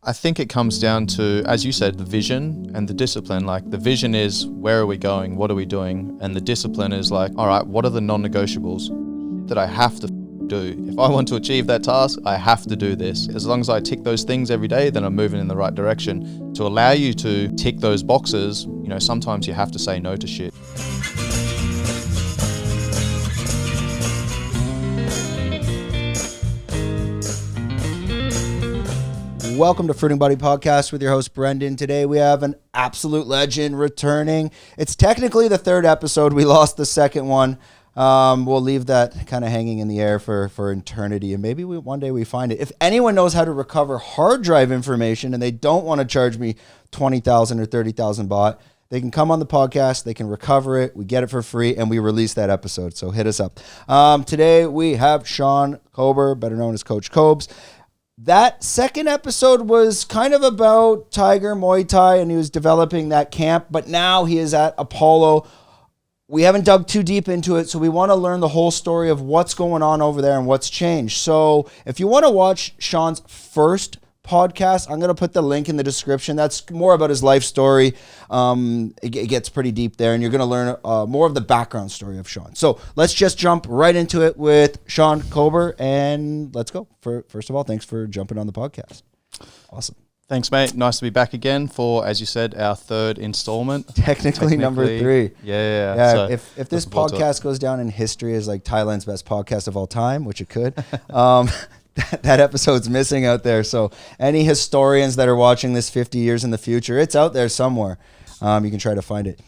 I think it comes down to, as you said, the vision and the discipline. Like, the vision is, where are we going? What are we doing? And the discipline is like, all right, what are the non-negotiables that I have to do? If I want to achieve that task, I have to do this. As long as I tick those things every day, then I'm moving in the right direction. To allow you to tick those boxes, you know, sometimes you have to say no to shit. Welcome to Fruiting Body Podcast with your host, Brendan. Today we have an absolute legend returning. It's technically the third episode. We lost the second one. We'll leave that kind of hanging in the air for eternity, and maybe one day we find it. If anyone knows how to recover hard drive information and they don't want to charge me 20,000 or 30,000 baht, they can come on the podcast, they can recover it, we get it for free, and we release that episode. So hit us up. Today we have Shaun Kober, better known as Coach Kobes. That second episode was kind of about Tiger Muay Thai, and he was developing that camp, but now he is at Apollo. We haven't dug too deep into it, so we want to learn the whole story of what's going on over there and what's changed. So if you want to watch Shaun's first podcast, I'm going to put the link in the description. That's more about his life story. It gets pretty deep there, and you're going to learn more of the background story of Shaun. So let's just jump right into it with Shaun Kober, and let's go. First of all, thanks for jumping on the podcast. Awesome. Thanks, mate. Nice to be back again for, as you said, our third installment. Technically number 3. Yeah. So if this podcast goes down in history as like Thailand's best podcast of all time, which it could, that episode's missing out there. So any historians that are watching this 50 years in the future, it's out there somewhere. You can try to find it.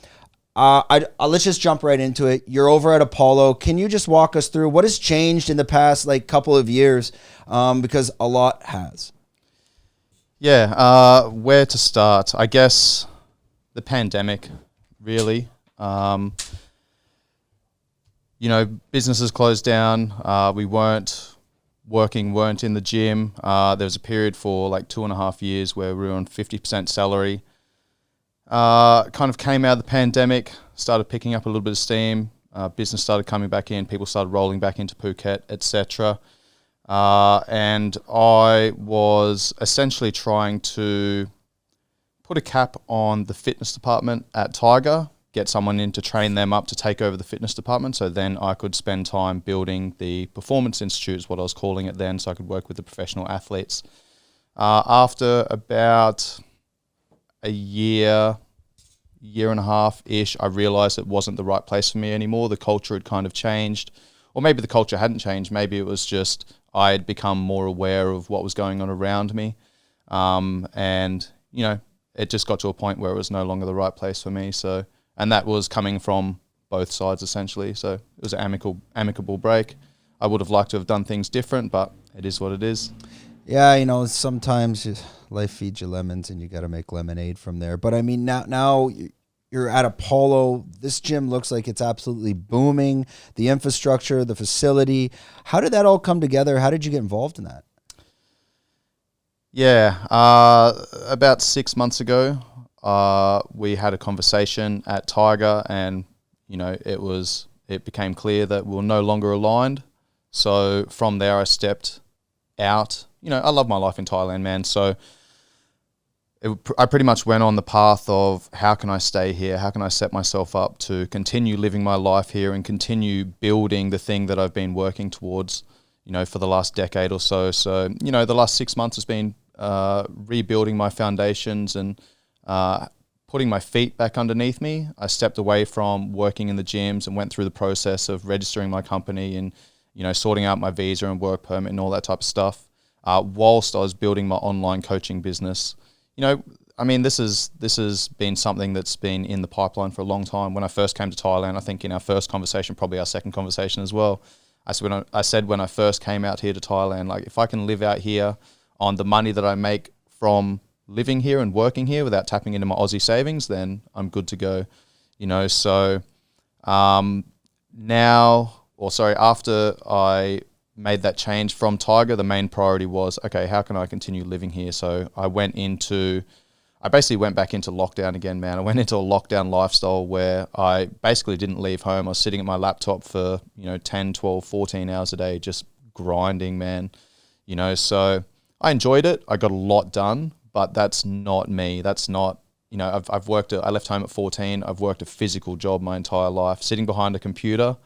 Let's just jump right into it. You're over at Apollo. Can you just walk us through what has changed in the past like couple of years? Because a lot has. Yeah, where to start? I guess the pandemic, really. Businesses closed down. We weren't in the gym. There was a period for like 2.5 years where we were on 50% salary. Kind of came out of the pandemic, started picking up a little bit of steam. Business started coming back in. People started rolling back into Phuket, etc. And I was essentially trying to put a cap on the fitness department at Tiger, get someone in to train them up to take over the fitness department, so then I could spend time building the Performance Institute, is what I was calling it then, so I could work with the professional athletes. After about a year and a half-ish, I realized it wasn't the right place for me anymore. The culture had kind of changed. Or maybe the culture hadn't changed. Maybe it was just I had become more aware of what was going on around me. It just got to a point where it was no longer the right place for me. And that was coming from both sides, essentially. So it was an amicable break. I would have liked to have done things different, but it is what it is. Yeah, sometimes life feeds you lemons and you got to make lemonade from there. But I mean, now you're at Apollo. This gym looks like it's absolutely booming. The infrastructure, the facility. How did that all come together? How did you get involved in that? Yeah, about 6 months ago, we had a conversation at Tiger, and it became clear that we were no longer aligned. So from there, I stepped out. I love my life in Thailand, man. So I pretty much went on the path of how can I stay here? How can I set myself up to continue living my life here and continue building the thing that I've been working towards, for the last decade or so. So, the last 6 months has been rebuilding my foundations and putting my feet back underneath me. I stepped away from working in the gyms and went through the process of registering my company and, sorting out my visa and work permit and all that type of stuff, whilst I was building my online coaching business. This has been something that's been in the pipeline for a long time. When I first came to Thailand, I think in our first conversation, probably our second conversation as well, I said when I first came out here to Thailand, like, if I can live out here on the money that I make from living here and working here without tapping into my Aussie savings, then I'm good to go. After I made that change from Tiger, the main priority was, okay, how can I continue living here? So I basically went back into lockdown again, man. I went into a lockdown lifestyle where I basically didn't leave home. I was sitting at my laptop for, 10, 12, 14 hours a day, just grinding, man. So I enjoyed it. I got a lot done, but that's not me. That's not, you know, I left home at 14. I've worked a physical job my entire life. Sitting behind a computer,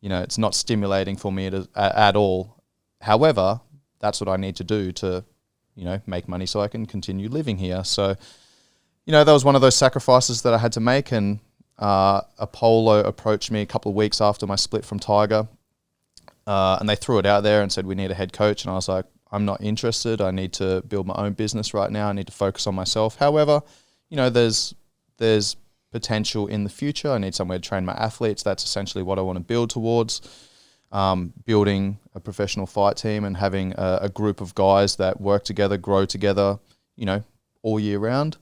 you know, it's not stimulating for me at all. However, that's what I need to do to, you know, make money so I can continue living here. So, you know, that was one of those sacrifices that I had to make. And Apollo approached me a couple of weeks after my split from Tiger, and they threw it out there and said, we need a head coach. And I was like, I'm not interested. I need to build my own business right now. I need to focus on myself. However, you know, there's potential in the future. I need somewhere to train my athletes. That's essentially what I want to build towards. Building a professional fight team and having a group of guys that work together, grow together, you know, all year round.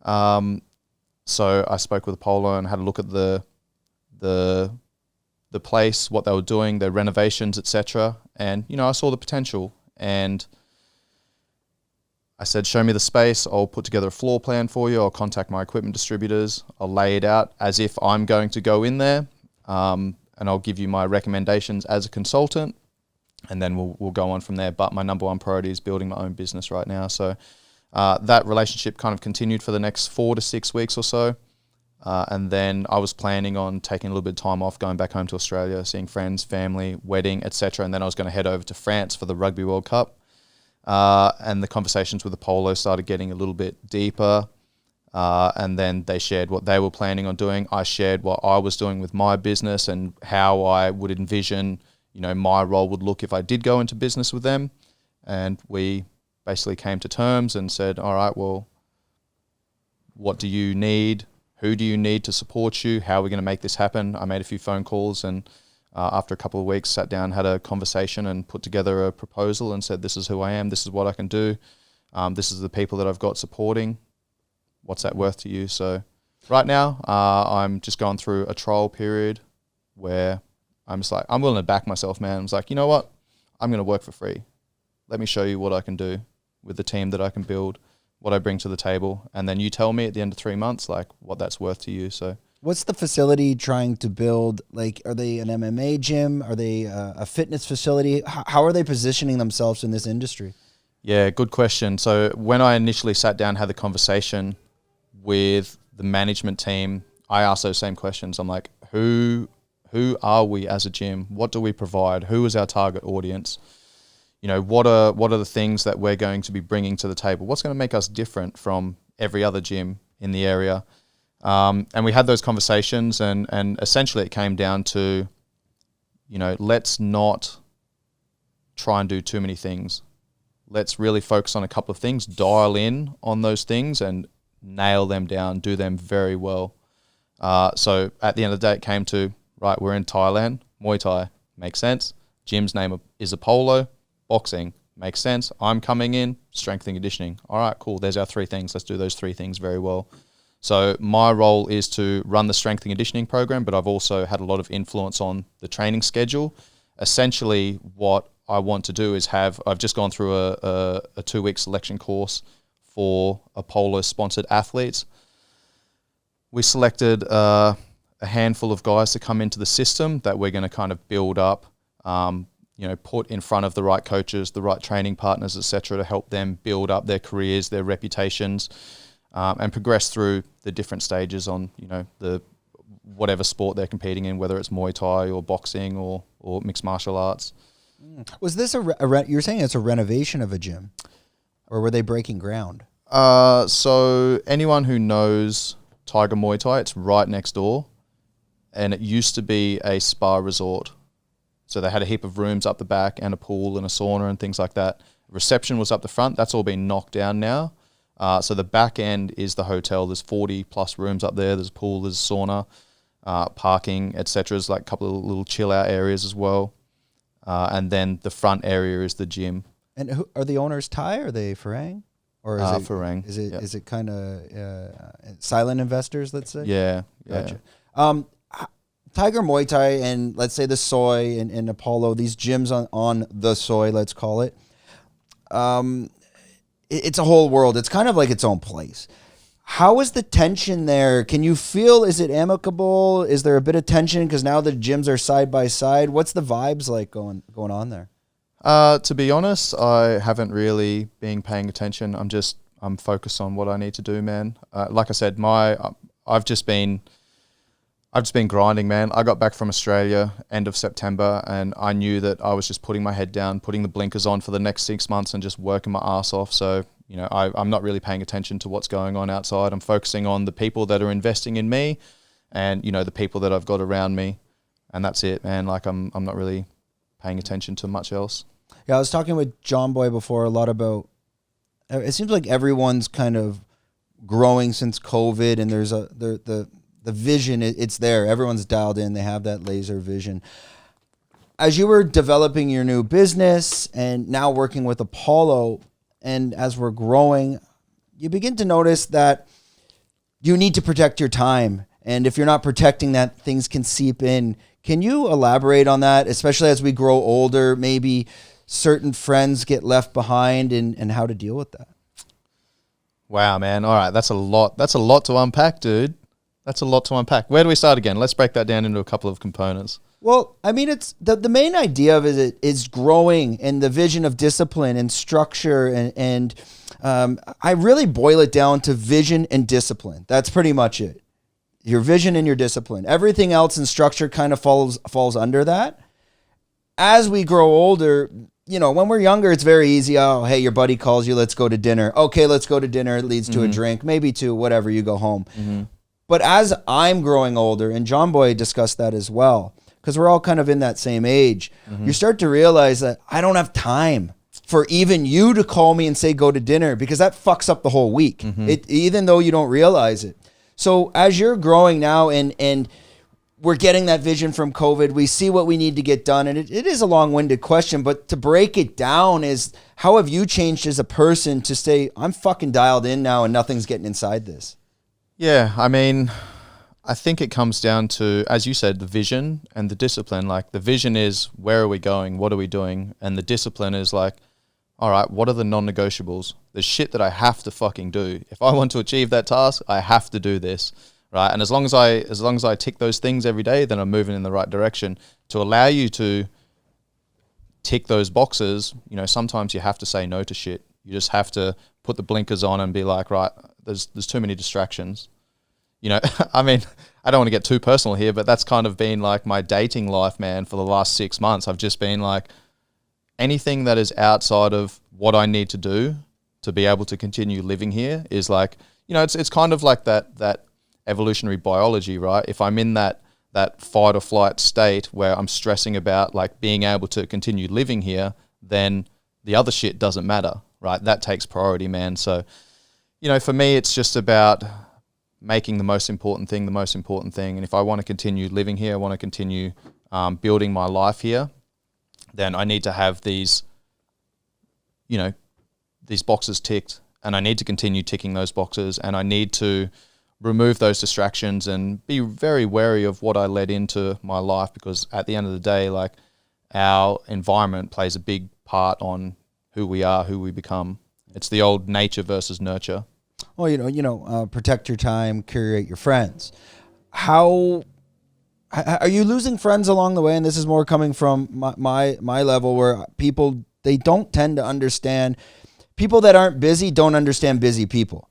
So I spoke with Apollo and had a look at the place, what they were doing, their renovations, etc. And, you know, I saw the potential, and I said, show me the space. I'll put together a floor plan for you. I'll contact my equipment distributors. I'll lay it out as if I'm going to go in there. And I'll give you my recommendations as a consultant, and then we'll go on from there. But my number one priority is building my own business right now. So that relationship kind of continued for the next 4 to 6 weeks or so. And then I was planning on taking a little bit of time off, going back home to Australia, seeing friends, family, wedding, etc. And then I was going to head over to France for the Rugby World Cup. And the conversations with Apollo started getting a little bit deeper. And then they shared what they were planning on doing. I shared what I was doing with my business and how I would envision, you know, my role would look if I did go into business with them. And we basically came to terms and said, all right, well, what do you need? Who do you need to support you? How are we going to make this happen? I made a few phone calls, and after a couple of weeks, sat down, had a conversation and put together a proposal and said, this is who I am. This is what I can do. This is the people that I've got supporting. What's that worth to you? So right now, I'm just going through a trial period where I'm just like, I'm willing to back myself, man. I was like, you know what? I'm going to work for free. Let me show you what I can do with the team that I can build, what I bring to the table. And then you tell me at the end of 3 months, like, what that's worth to you. So what's the facility trying to build? Like, are they an MMA gym? Are they a fitness facility? How are they positioning themselves in this industry? Yeah, good question. So when I initially sat down, had the conversation with the management team, I asked those same questions. I'm like, who are we as a gym? What do we provide? Who is our target audience? You know, what are the things that we're going to be bringing to the table? What's going to make us different from every other gym in the area? And we had those conversations, and essentially it came down to, you know, let's not try and do too many things. Let's really focus on a couple of things, dial in on those things and nail them down, do them very well. So at the end of the day, it came to, right, we're in Thailand, Muay Thai, makes sense. Gym's name is Apollo, boxing, makes sense. I'm coming in, strength and conditioning. All right, cool, there's our 3 things. Let's do those 3 things very well. So my role is to run the strength and conditioning program, but I've also had a lot of influence on the training schedule. Essentially, what I want to do is I've just gone through a 2-week selection course for Apollo-sponsored athletes. We selected a handful of guys to come into the system that we're going to kind of build up, you know, put in front of the right coaches, the right training partners, etc., to help them build up their careers, their reputations, and progress through the different stages on, you know, the whatever sport they're competing in, whether it's Muay Thai or boxing or mixed martial arts. Was this you're saying it's a renovation of a gym, or were they breaking ground? So anyone who knows Tiger Muay Thai, it's right next door, and it used to be a spa resort. So they had a heap of rooms up the back and a pool and a sauna and things like that. Reception was up the front. That's all been knocked down now. So the back end is the hotel. There's 40 plus rooms up there. There's a pool, there's a sauna, parking, etc. There's like a couple of little chill out areas as well. And then the front area is the gym. And who are the owners? Thai? Are they Farang? Or is it Farang? Is it kind of silent investors? Let's say. Yeah. Gotcha. Tiger Muay Thai and let's say the Soy and Apollo, these gyms on the Soy, let's call it. It's a whole world. It's kind of like its own place. How is the tension there? Can you feel, is it amicable? Is there a bit of tension because now the gyms are side by side? What's the vibes like going on there? To be honest, I haven't really been paying attention. I'm just I'm focused on what I need to do, man. Like I said, I've just been grinding, man. I got back from Australia end of September, and I knew that I was just putting my head down, putting the blinkers on for the next 6 months and just working my ass off. So, you know, I'm not really paying attention to what's going on outside. I'm focusing on the people that are investing in me and, you know, the people that I've got around me. And that's it, man. Like I'm not really paying attention to much else. Yeah, I was talking with John Boy before a lot about, it seems like everyone's kind of growing since COVID, and there's the vision, it's there. Everyone's dialed in. They have that laser vision. As you were developing your new business and now working with Apollo, and as we're growing, you begin to notice that you need to protect your time. And if you're not protecting that, things can seep in. Can you elaborate on that, especially as we grow older, maybe certain friends get left behind, and how to deal with that? Wow, man. All right. That's a lot to unpack, dude. That's a lot to unpack. Where do we start again? Let's break that down into a couple of components. Well, I mean, it's the main idea of it is growing, and the vision of discipline and structure, and I really boil it down to vision and discipline. That's pretty much it. Your vision and your discipline. Everything else in structure kind of falls under that. As we grow older, you know, when we're younger, it's very easy. Oh, hey, your buddy calls you. Let's go to dinner. Okay, let's go to dinner. It leads to a drink, maybe to whatever, you go home. But as I'm growing older, and John Boy discussed that as well, because we're all kind of in that same age, you start to realize that I don't have time for even you to call me and say go to dinner, because that fucks up the whole week, even though you don't realize it. So as you're growing now, and we're getting that vision from COVID, we see what we need to get done, and it is a long-winded question, but to break it down is, how have you changed as a person to say, I'm fucking dialed in now and nothing's getting inside this? Yeah, I mean, I think it comes down to, as you said, the vision and the discipline. Like, the vision is, where are we going? What are we doing? And the discipline is like, all right, what are the non-negotiables? The shit that I have to fucking do. If I want to achieve that task, I have to do this, right? And as long as I tick those things every day, then I'm moving in the right direction. To allow you to tick those boxes, you know, sometimes you have to say no to shit. You just have to put the blinkers on and be like, right, there's too many distractions. You know, I mean, I don't want to get too personal here, but that's kind of been like my dating life, man, for the last 6 months. I've just been like, anything that is outside of what I need to do to be able to continue living here is like, you know, it's kind of like that evolutionary biology, right? If I'm in that fight or flight state where I'm stressing about like being able to continue living here, then the other shit doesn't matter, right? That takes priority, man. So, you know, for me, it's just about making the most important thing. And if I want to continue living here, I want to continue building my life here, then I need to have these boxes ticked, and I need to continue ticking those boxes, and I need to remove those distractions and be very wary of what I let into my life, because at the end of the day, like, our environment plays a big part on who we are, who we become. It's the old nature versus nurture. Well, protect your time, curate your friends. How are you losing friends along the way? And this is more coming from my level, where people, they don't tend to understand. People that aren't busy don't understand busy people.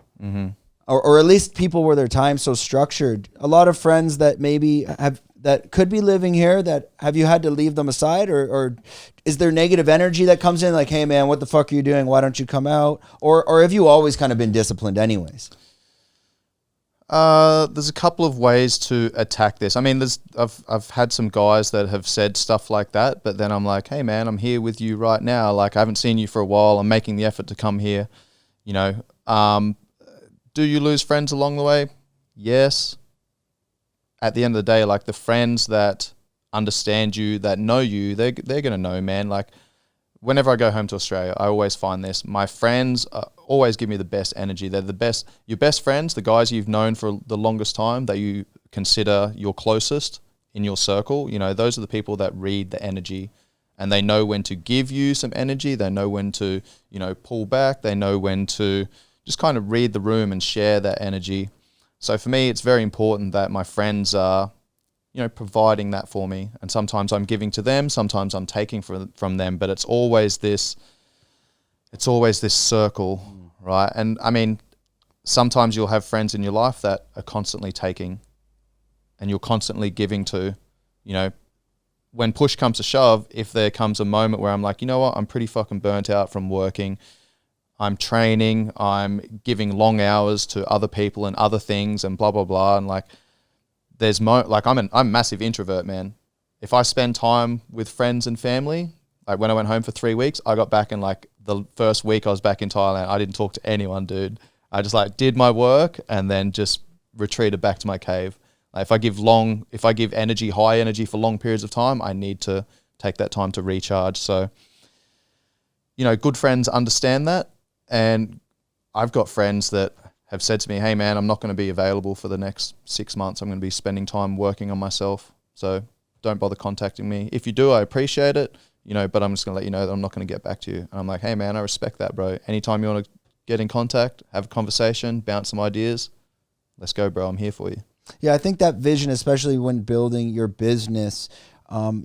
Or at least people where their time's so structured. A lot of friends that maybe that could be living here, that have you had to leave them aside, or is there negative energy that comes in like, hey man, what the fuck are you doing? Why don't you come out? Or have you always kind of been disciplined anyways? There's a couple of ways to attack this. I mean, I've had some guys that have said stuff like that, but then I'm like, hey man, I'm here with you right now. Like, I haven't seen you for a while. I'm making the effort to come here. You know, do you lose friends along the way? Yes. At the end of the day, like, the friends that understand you, that know you, they're going to know, man. Like, whenever I go home to Australia, I always find this. My friends always give me the best energy. They're the best. Your best friends, the guys you've known for the longest time, that you consider your closest in your circle, you know, those are the people that read the energy, and they know when to give you some energy. They know when to, you know, pull back. They know when to just kind of read the room and share that energy. So for me, it's very important that my friends are, you know, providing that for me. And sometimes I'm giving to them, sometimes I'm taking from them, but it's always this circle, right? And I mean, sometimes you'll have friends in your life that are constantly taking and you're constantly giving to, you know, when push comes to shove, if there comes a moment where I'm like, you know what, I'm pretty fucking burnt out from working, I'm training, I'm giving long hours to other people and other things and blah, blah, blah. And like, I'm a massive introvert, man. If I spend time with friends and family, like when I went home for 3 weeks, I got back in like the first week I was back in Thailand, I didn't talk to anyone, dude. I just like did my work and then just retreated back to my cave. Like if I give high energy for long periods of time, I need to take that time to recharge. So, you know, good friends understand that. And I've got friends that have said to me, hey man, I'm not going to be available for the next 6 months. I'm going to be spending time working on myself. So don't bother contacting me. If you do, I appreciate it, you know, but I'm just going to let you know that I'm not going to get back to you. And I'm like, hey man, I respect that, bro. Anytime you want to get in contact, have a conversation, bounce some ideas, let's go, bro. I'm here for you. Yeah, I think that vision, especially when building your business,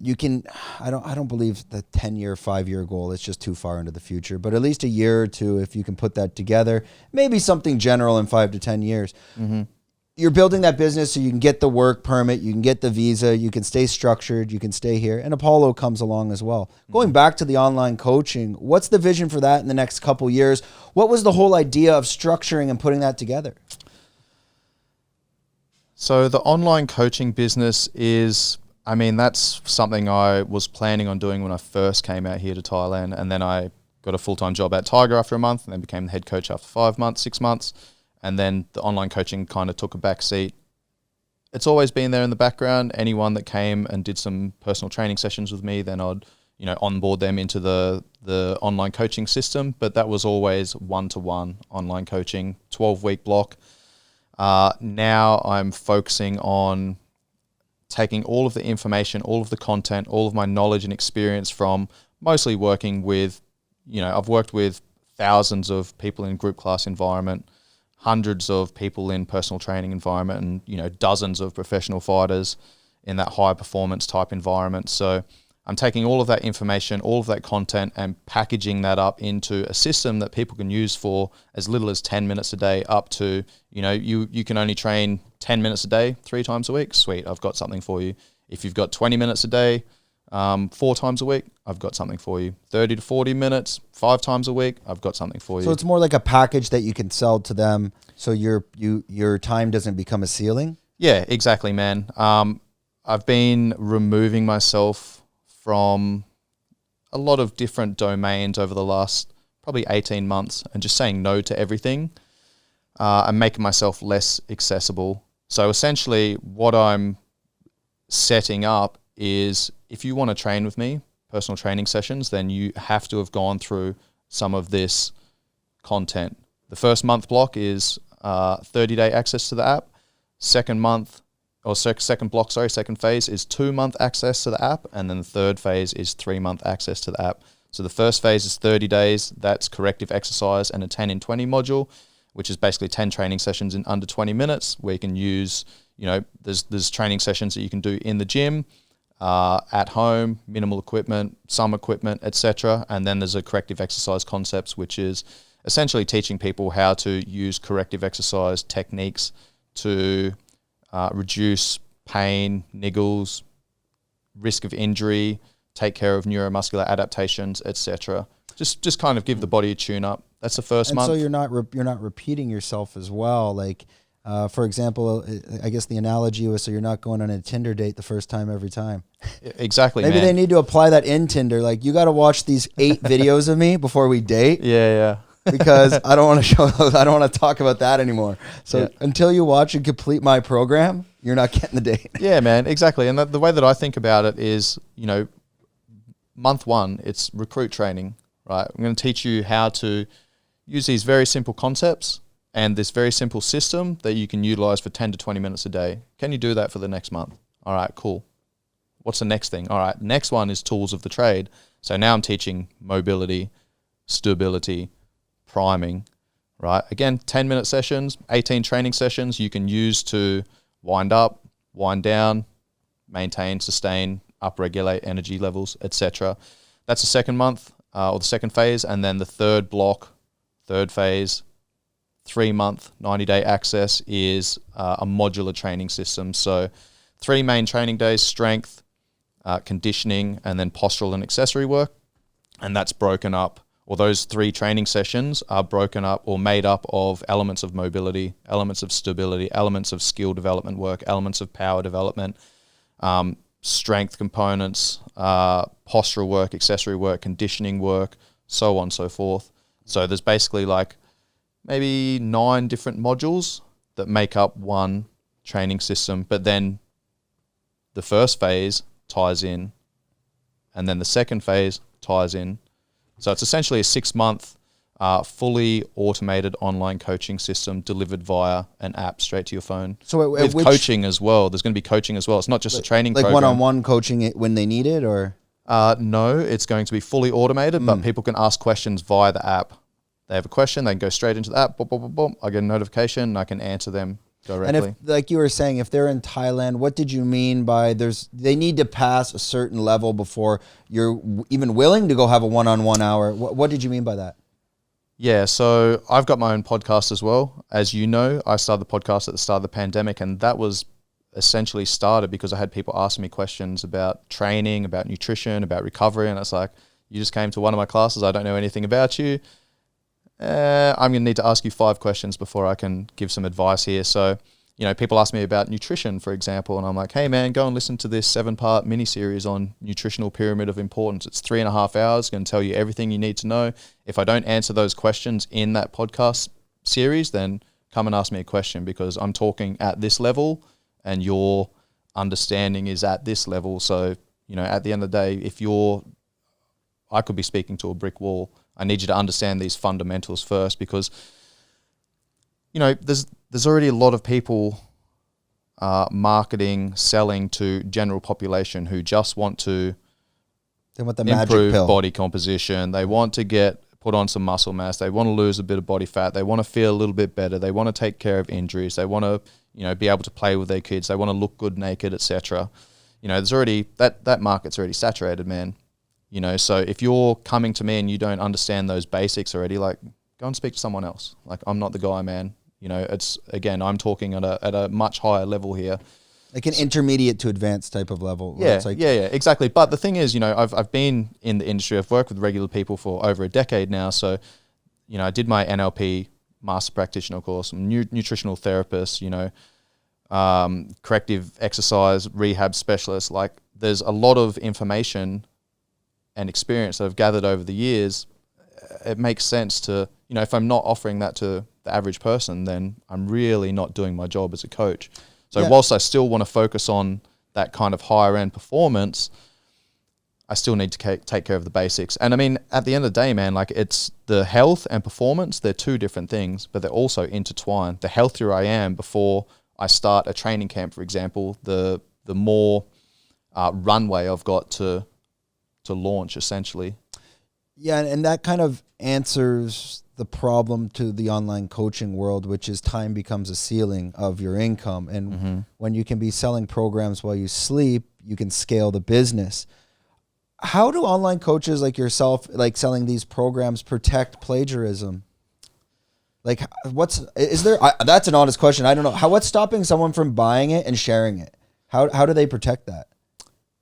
you can, I don't believe the 10-year, 5-year goal is just too far into the future, but at least a year or two, if you can put that together, maybe something general in 5 to 10 years. Mm-hmm. You're building that business so you can get the work permit, you can get the visa, you can stay structured, you can stay here. And Apollo comes along as well. Mm-hmm. Going back to the online coaching, what's the vision for that in the next couple years? What was the whole idea of structuring and putting that together? So the online coaching business is, I mean, that's something I was planning on doing when I first came out here to Thailand. And then I got a full-time job at Tiger after a month and then became the head coach after 5 months, 6 months. And then the online coaching kind of took a back seat. It's always been there in the background. Anyone that came and did some personal training sessions with me, then I'd, you know, onboard them into the online coaching system. But that was always one-to-one online coaching, 12-week block. Now I'm focusing on taking all of the information, all of the content, all of my knowledge and experience from mostly working with, you know, I've worked with thousands of people in group class environment, hundreds of people in personal training environment, and, you know, dozens of professional fighters in that high performance type environment. So I'm taking all of that information, all of that content, and packaging that up into a system that people can use for as little as 10 minutes a day up to, you know, you can only train 10 minutes a day, 3 times a week. Sweet, I've got something for you. If you've got 20 minutes a day, 4 times a week, I've got something for you. 30 to 40 minutes, 5 times a week, I've got something for you. So it's more like a package that you can sell to them so your time doesn't become a ceiling? Yeah, exactly, man. I've been removing myself from a lot of different domains over the last probably 18 months and just saying no to everything and making myself less accessible. So essentially what I'm setting up is, if you want to train with me, personal training sessions, then you have to have gone through some of this content. The first month block is 30-day access to the app. Second phase is 2-month access to the app, and then the third phase is 3-month access to the app. So the first phase is 30 days. That's corrective exercise and a 10 in 20 module, which is basically 10 training sessions in under 20 minutes, where you can use, you know, there's training sessions that you can do in the gym, at home, minimal equipment, some equipment, etc. And then there's a corrective exercise concepts, which is essentially teaching people how to use corrective exercise techniques to reduce pain, niggles, risk of injury, take care of neuromuscular adaptations, etc. Just kind of give the body a tune up. That's the first month. So you're not repeating yourself as well. Like, for example, I guess the analogy was, so you're not going on a Tinder date the first time every time. Exactly. Maybe they need to apply that in Tinder. Like, you got to watch these 8 videos of me before we date. Yeah. Because I don't want to show those. I don't want to talk about that anymore. So until you watch and complete my program, you're not getting the date. Yeah, man, exactly. And the way that I think about it is, you know, month 1, it's recruit training, right? I'm going to teach you how to use these very simple concepts and this very simple system that you can utilize for 10 to 20 minutes a day. Can you do that for the next month? All right, cool. What's the next thing? All right, next one is tools of the trade. So now I'm teaching mobility, stability, priming, right? Again, 10-minute sessions, 18 training sessions you can use to wind up, wind down, maintain, sustain, upregulate energy levels, etc. That's the second month or the second phase. And then the third phase 3-month, 90-day access is a modular training system. So 3 main training days: strength, conditioning, and then postural and accessory work. And that's broken up, or those 3 training sessions are broken up or made up of elements of mobility, elements of stability, elements of skill development work, elements of power development, strength components, postural work, accessory work, conditioning work, so on and so forth. So there's basically like maybe 9 different modules that make up one training system, but then the first phase ties in, and then the second phase ties in. So it's essentially a 6-month fully automated online coaching system delivered via an app straight to your phone. So with coaching as well. There's going to be coaching as well. It's not just a training program. Like one-on-one coaching it when they need it, or? No, it's going to be fully automated, but people can ask questions via the app. They have a question, they can go straight into the app, boom, boom, boom, boom. I get a notification, and I can answer them directly. And if, like you were saying, if they're in Thailand, what did you mean by they need to pass a certain level before you're even willing to go have a one-on-one hour? What did you mean by that? Yeah, so I've got my own podcast as well. As you know, I started the podcast at the start of the pandemic, and that was essentially started because I had people asking me questions about training, about nutrition, about recovery, and it's like, you just came to one of my classes, I don't know anything about you. I'm going to need to ask you 5 questions before I can give some advice here. So, you know, people ask me about nutrition, for example, and I'm like, hey man, go and listen to this 7-part mini series on nutritional pyramid of importance. It's 3.5 hours, going to tell you everything you need to know. If I don't answer those questions in that podcast series, then come and ask me a question, because I'm talking at this level and your understanding is at this level. So, you know, at the end of the day, I could be speaking to a brick wall. I need you to understand these fundamentals first, because, you know, there's already a lot of people marketing, selling to general population who just want to improve body composition. They want to put on some muscle mass. They want to lose a bit of body fat. They want to feel a little bit better. They want to take care of injuries. They want to, you know, be able to play with their kids. They want to look good naked, etc. You know, there's already that market's already saturated, man. You know, so if you're coming to me and you don't understand those basics already, like, go and speak to someone else. Like, I'm not the guy, man. You know, it's, again, I'm talking at a much higher level here. Like an intermediate to advanced type of level. Yeah, it's like, yeah, exactly. But the thing is, you know, I've been in the industry. I've worked with regular people for over a decade now. So, you know, I did my NLP master practitioner course. I'm a nutritional therapist, you know, corrective exercise, rehab specialist. Like, there's a lot of information and experience that I've gathered over the years. It makes sense to, you know, if I'm not offering that to the average person, then I'm really not doing my job as a coach. So whilst I still want to focus on that kind of higher end performance, I still need to take care of the basics. And I mean, at the end of the day, man, like, it's the health and performance, they're 2 different things, but they're also intertwined. The healthier I am before I start a training camp, for example, the more runway I've got to launch, essentially. Yeah, and that kind of answers the problem to the online coaching world, which is time becomes a ceiling of your income. And when you can be selling programs while you sleep, you can scale the business. How do online coaches like yourself, like selling these programs, protect plagiarism? Like, that's an honest question. I don't know. What's stopping someone from buying it and sharing it? How do they protect that?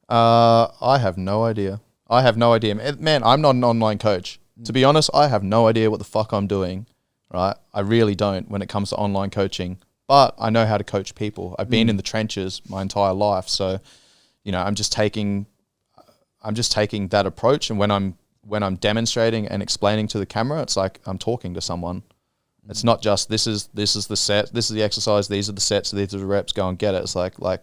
I have no idea. Man, I'm not an online coach. To be honest, I have no idea what the fuck I'm doing, right? I really don't when it comes to online coaching, but I know how to coach people. I've been in the trenches my entire life. So, you know, I'm just taking that approach. And when I'm demonstrating and explaining to the camera, it's like I'm talking to someone. It's not just, this is the set, this is the exercise, these are the sets, these are the reps, go and get it. It's like,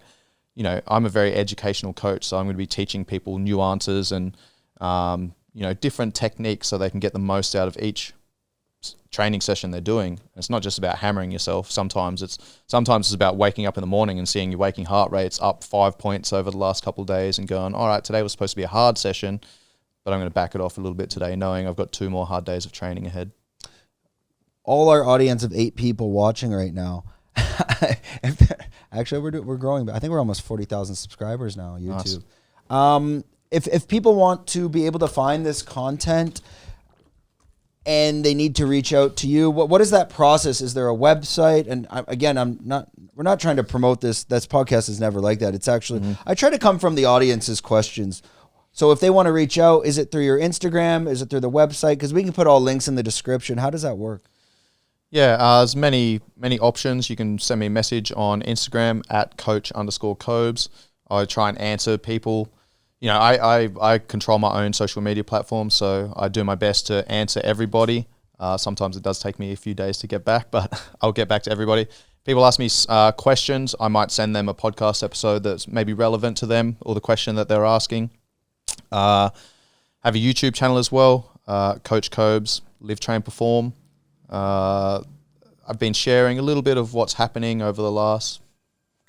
you know, I'm a very educational coach, so I'm going to be teaching people nuances and, you know, different techniques so they can get the most out of each training session they're doing. It's not just about hammering yourself. Sometimes it's about waking up in the morning and seeing your waking heart rates up 5 points over the last couple of days and going, all right, today was supposed to be a hard session, but I'm going to back it off a little bit today, knowing I've got 2 more hard days of training ahead. All our audience of 8 people watching right now, actually, we're growing. I think we're almost 40,000 subscribers now on YouTube. Nice. If people want to be able to find this content, and they need to reach out to you, what is that process? Is there a website? And we're not trying to promote this. This podcast is never like that. It's actually, I try to come from the audience's questions. So if they want to reach out, is it through your Instagram? Is it through the website? Because we can put all links in the description. How does that work? Yeah, there's many options. You can send me a message on Instagram at coach_Kobes. I try and answer people. You know, I control my own social media platform, so I do my best to answer everybody. Sometimes it does take me a few days to get back, but I'll get back to everybody. People ask me questions. I might send them a podcast episode that's maybe relevant to them or the question that they're asking. Have a YouTube channel as well, Coach Kobes, Live, Train, Perform. I've been sharing a little bit of what's happening over the last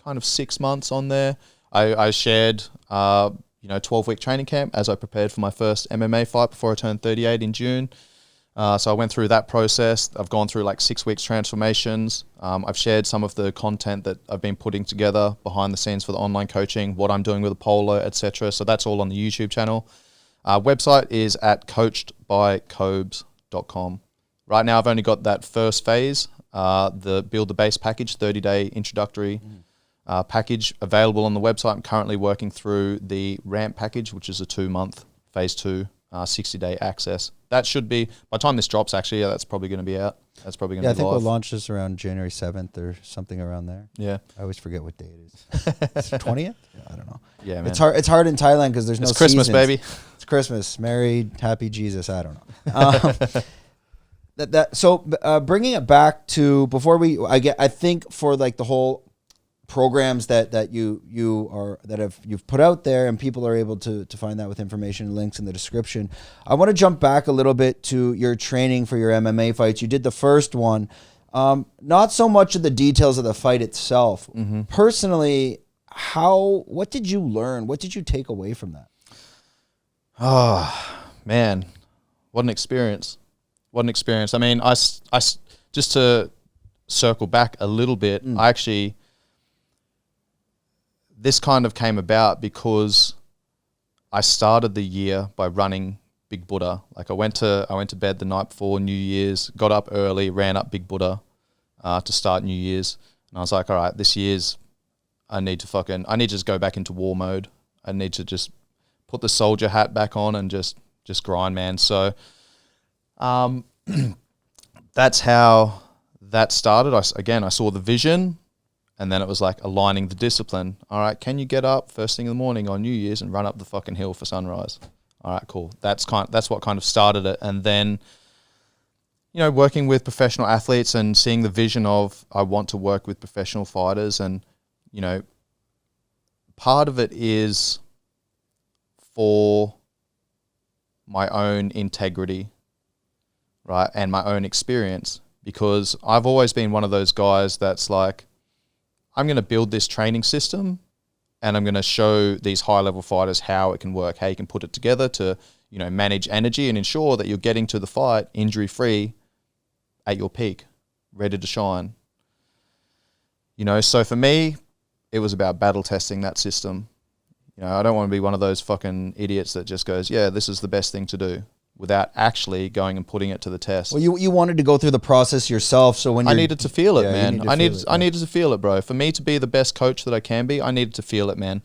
kind of 6 months on there. I shared 12-week training camp as I prepared for my first MMA fight before I turned 38 in June. So I went through that process. I've gone through like 6 weeks transformations. I've shared some of the content that I've been putting together behind the scenes for the online coaching, what I'm doing with Apollo, etc. So that's all on the YouTube channel. Website is at coachedbykobes.com. Right now I've only got that first phase, the Build the Base package, 30-day introductory package available on the website. I'm currently working through the Ramp package, which is a 2-month phase 2, 60-day access. That should be, by the time this drops, actually, that's probably going to be out. That's probably going to be live. I think we'll launch this around January 7th or something around there. Yeah. I always forget what day it is. It's the 20th? I don't know. Yeah, man. It's hard in Thailand because there's no It's Christmas, seasons. baby. It's Christmas. Merry, happy Jesus. I don't know. So bringing it back to before I think for like the whole programs that you've put out there and people are able to find that with information and links in the description. I want to jump back a little bit to your training for your MMA fights. You did the first one, not so much of the details of the fight itself. Personally, what did you learn? What did you take away from that? Oh man, what an experience. What an experience. I mean, I just to circle back a little bit, this kind of came about because I started the year by running Big Buddha. Like I went to bed the night before New Year's, got up early, ran up Big Buddha to start New Year's. And I was like, all right, this year's, I need to just go back into war mode. I need to just put the soldier hat back on and just grind, man. So that's how that started. I saw the vision, and then it was like aligning the discipline. All right, can you get up first thing in the morning on New Year's and run up the fucking hill for sunrise? All right, cool. That's what kind of started it. And then, working with professional athletes and seeing the vision of I want to work with professional fighters, and part of it is for my own integrity, right, and my own experience, because I've always been one of those guys that's like, I'm going to build this training system and I'm going to show these high-level fighters how it can work, how you can put it together to, manage energy and ensure that you're getting to the fight injury-free at your peak, ready to shine. So for me, it was about battle testing that system. I don't want to be one of those fucking idiots that just goes, yeah, this is the best thing to do, without actually going and putting it to the test. Well, you wanted to go through the process yourself, so when I needed to feel it, man. I needed to feel it, bro. For me to be the best coach that I can be, I needed to feel it, man.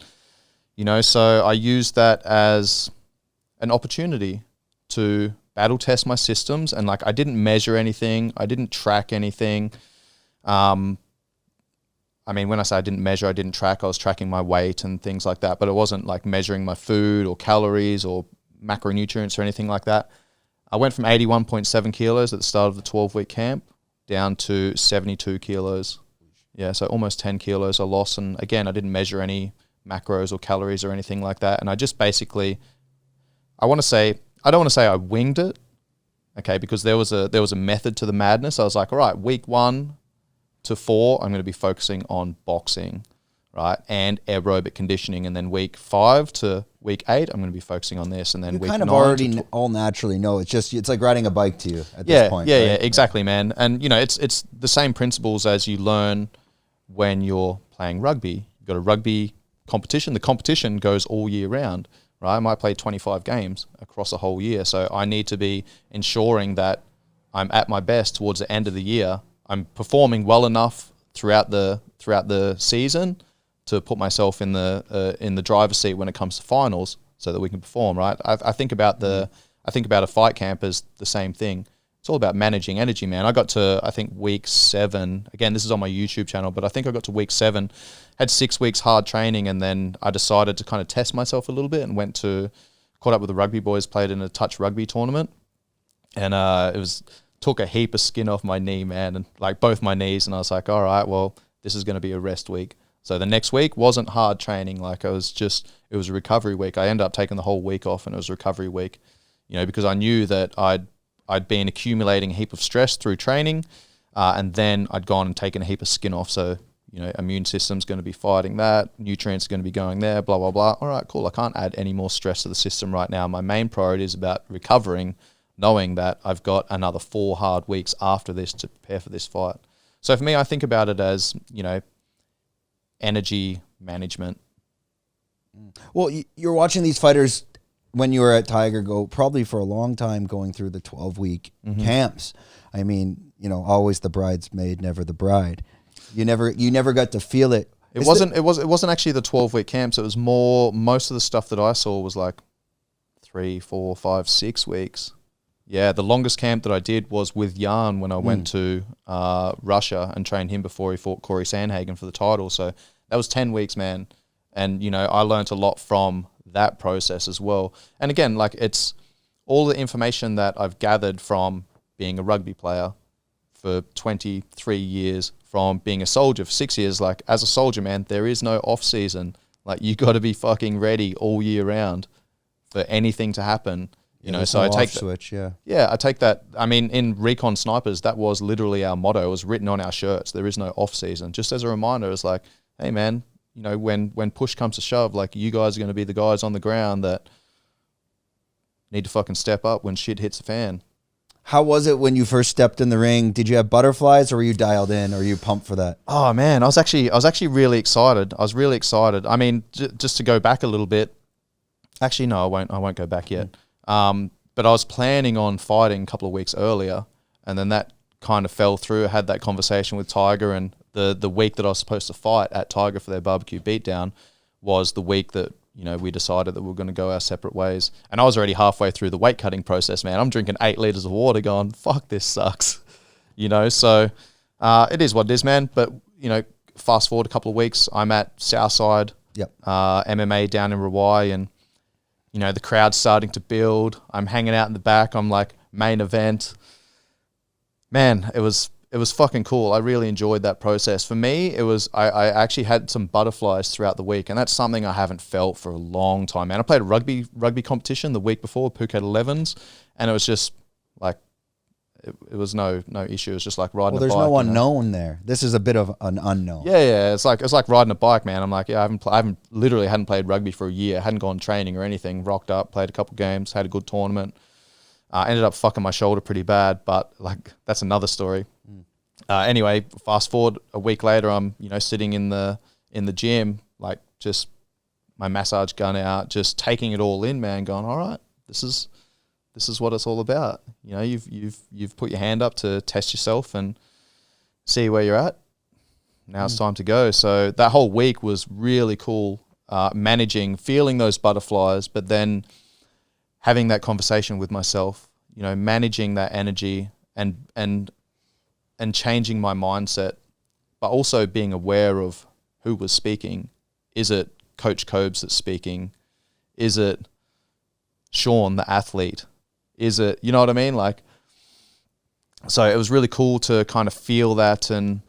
So I used that as an opportunity to battle test my systems, and like I didn't measure anything, I didn't track anything. I mean, when I say I didn't measure, I didn't track, I was tracking my weight and things like that, but it wasn't like measuring my food or calories or macronutrients or anything like that. I went from 81.7 kilos at the start of the 12-week camp down to 72 kilos. Yeah, so almost 10 kilos I lost. And again, I didn't measure any macros or calories or anything like that. And I just basically, I don't want to say I winged it, okay, because there was a method to the madness. I was like, all right, week 1 to 4, I'm going to be focusing on boxing, right, and aerobic conditioning, and then week 5 to week 8, I'm going to be focusing on this, and then week 9 kind of already all naturally know. It's like riding a bike to you at this point. Yeah, right? yeah, exactly, man. And it's the same principles as you learn when you're playing rugby. You've got a rugby competition. The competition goes all year round, right? I might play 25 games across a whole year, so I need to be ensuring that I'm at my best towards the end of the year. I'm performing well enough throughout the season to put myself in the driver's seat when it comes to finals, so that we can perform. Right. I think about a fight camp as the same thing. It's all about managing energy, man. I got to, I think, week 7. Again, this is on my YouTube channel, but I think I got to week 7, had 6 weeks hard training, and then I decided to kind of test myself a little bit and caught up with the rugby boys, played in a touch rugby tournament, and took a heap of skin off my knee, man, and like both my knees, and I was like, all right, well, this is going to be a rest week. So the next week wasn't hard training, like it was a recovery week. I ended up taking the whole week off, and it was a recovery week, because I knew that I'd been accumulating a heap of stress through training, and then I'd gone and taken a heap of skin off. So, immune system's going to be fighting that, nutrients are going to be going there, blah, blah, blah. All right, cool. I can't add any more stress to the system right now. My main priority is about recovering, knowing that I've got another 4 hard weeks after this to prepare for this fight. So for me, I think about it as, energy management. Well, you're watching these fighters when you were at Tiger go probably for a long time going through the 12-week camps. I mean, always the bridesmaid, never the bride. You never got to feel it. It wasn't actually the 12-week camps. It was more, most of the stuff that I saw was like 3, 4, 5, 6 weeks. Yeah, the longest camp that I did was with Jan when I went to Russia and trained him before he fought Corey Sandhagen for the title. So that was 10 weeks, man. And, I learned a lot from that process as well. And again, like it's all the information that I've gathered from being a rugby player for 23 years, from being a soldier for 6 years. Like as a soldier, man, there is no off season. Like you got to be fucking ready all year round for anything to happen. So I take switch, I take that. I mean, in Recon Snipers, that was literally our motto. It was written on our shirts. There is no off season. Just as a reminder, it's like, hey man, when push comes to shove, like you guys are going to be the guys on the ground that need to fucking step up when shit hits the fan. How was it when you first stepped in the ring? Did you have butterflies, or were you dialed in, or were you pumped for that? Oh man, I was actually really excited. I was really excited. I mean, just to go back a little bit. Actually, no, I won't go back yet. But I was planning on fighting a couple of weeks earlier, and then that kind of fell through. I had that conversation with Tiger, and the week that I was supposed to fight at Tiger for their barbecue beatdown was the week that, we decided that we were going to go our separate ways. And I was already halfway through the weight cutting process, man. I'm drinking 8 liters of water going, fuck, this sucks. So it is what it is, man. But, fast forward a couple of weeks, I'm at Southside, MMA down in Rawai, and, the crowd's starting to build. I'm hanging out in the back. I'm like, main event. Man, it was fucking cool. I really enjoyed that process. For me, it was, I actually had some butterflies throughout the week, and that's something I haven't felt for a long time, man. I played a rugby competition the week before, Phuket 11s, and it was just like, it was no issue. It was just like riding a bike. Well, there's no unknown there. This is a bit of an unknown. Yeah. It's like riding a bike, man. I'm like, I hadn't played rugby for a year. Hadn't gone training or anything. Rocked up, played a couple games, had a good tournament. Ended up fucking my shoulder pretty bad, but like that's another story. Anyway, fast forward a week later, I'm sitting in the gym, like just my massage gun out, just taking it all in, man. Going, all right, this is what it's all about. You've put your hand up to test yourself and see where you're at. Now it's time to go. So that whole week was really cool, feeling those butterflies, but then having that conversation with myself, managing that energy and changing my mindset, but also being aware of who was speaking. Is it Coach Cobes that's speaking? Is it Shaun, the athlete? Is it, you know what I mean? Like, so it was really cool to kind of feel that and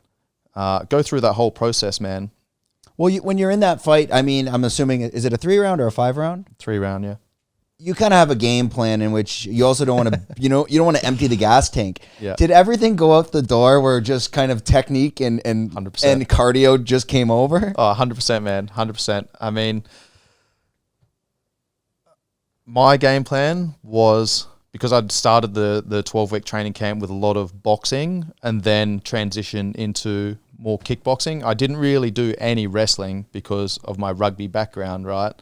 go through that whole process, man. Well, when you're in that fight, I mean, I'm assuming, is it a 3-round or a 5-round? 3-round, yeah. You kind of have a game plan in which you also don't want to, you don't want to empty the gas tank. Yeah. Did everything go out the door where just kind of technique and 100%. And cardio just came over? Oh, 100%, man. 100%. I mean, my game plan was, because I'd started the 12-week training camp with a lot of boxing and then transitioned into more kickboxing. I didn't really do any wrestling because of my rugby background, right?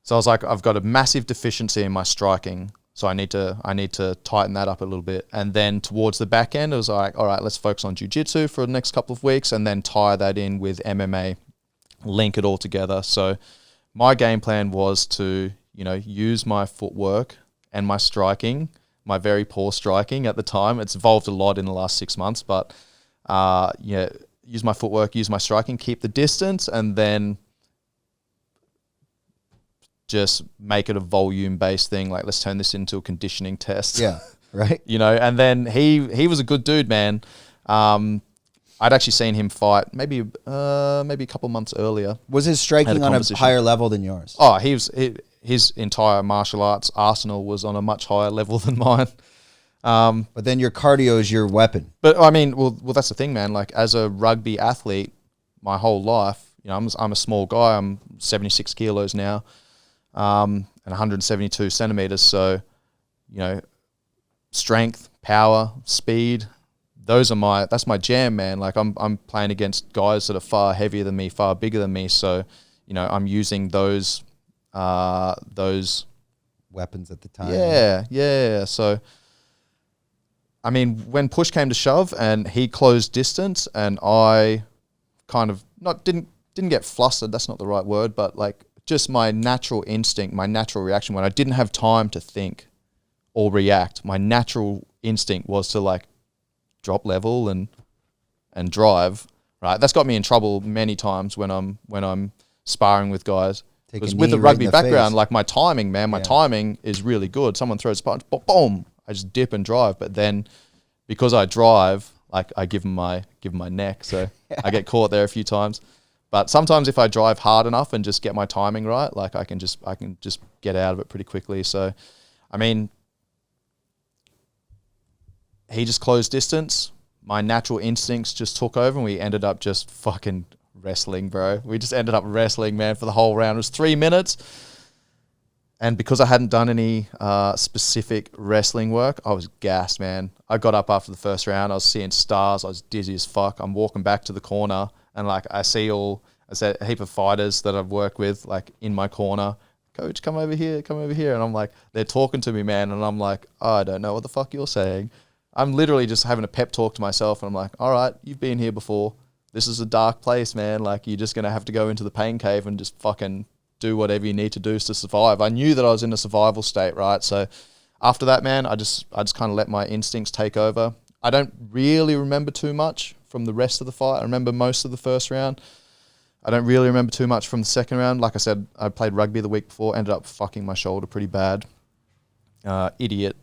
So I was like, I've got a massive deficiency in my striking. So I need to tighten that up a little bit. And then towards the back end, it was like, all right, let's focus on jiu-jitsu for the next couple of weeks and then tie that in with MMA, link it all together. So my game plan was to, use my footwork and my striking, my very poor striking at the time. It's evolved a lot in the last 6 months, but use my footwork, use my striking, keep the distance, and then just make it a volume-based thing. Like, let's turn this into a conditioning test. Yeah, right. And then he was a good dude, man. I'd actually seen him fight maybe a couple months earlier. Was his striking on a higher level than yours? Oh, his entire martial arts arsenal was on a much higher level than mine. But then your cardio is your weapon. But I mean, well, that's the thing, man. Like, as a rugby athlete, my whole life, I'm a small guy. I'm 76 kilos now, and 172 centimeters. So, strength, power, speed. That's my jam, man. Like, I'm playing against guys that are far heavier than me, far bigger than me. So, I'm using those weapons at the time. Yeah. So, I mean, when push came to shove and he closed distance and I kind of didn't get flustered, that's not the right word, but like just my natural instinct, my natural reaction when I didn't have time to think or react, my natural instinct was to like drop level and drive, right? That's got me in trouble many times when I'm sparring with guys. Because with the rugby background, like my timing, man, my timing is really good. Someone throws a punch, boom, I just dip and drive. But then because I drive, like I give them my neck. So I get caught there a few times. But sometimes if I drive hard enough and just get my timing right, like I can just get out of it pretty quickly. So, I mean, he just closed distance. My natural instincts just took over and we ended up just fucking wrestling, bro. We just ended up wrestling, man, for the whole round. It was 3 minutes. And because I hadn't done any specific wrestling work, I was gassed, man. I got up after the first round. I was seeing stars. I was dizzy as fuck. I'm walking back to the corner and like I see a heap of fighters that I've worked with like in my corner. Coach, come over here. And I'm like, they're talking to me, man. And I'm like, oh, I don't know what the fuck you're saying. I'm literally just having a pep talk to myself. And I'm like, all right, you've been here before. This is a dark place, man. Like, you're just going to have to go into the pain cave and just fucking do whatever you need to do to survive. I knew that I was in a survival state, right? So after that, man, I just kind of let my instincts take over. I don't really remember too much from the rest of the fight. I remember most of the first round. I don't really remember too much from the second round. Like I said, I played rugby the week before, ended up fucking my shoulder pretty bad. Idiot.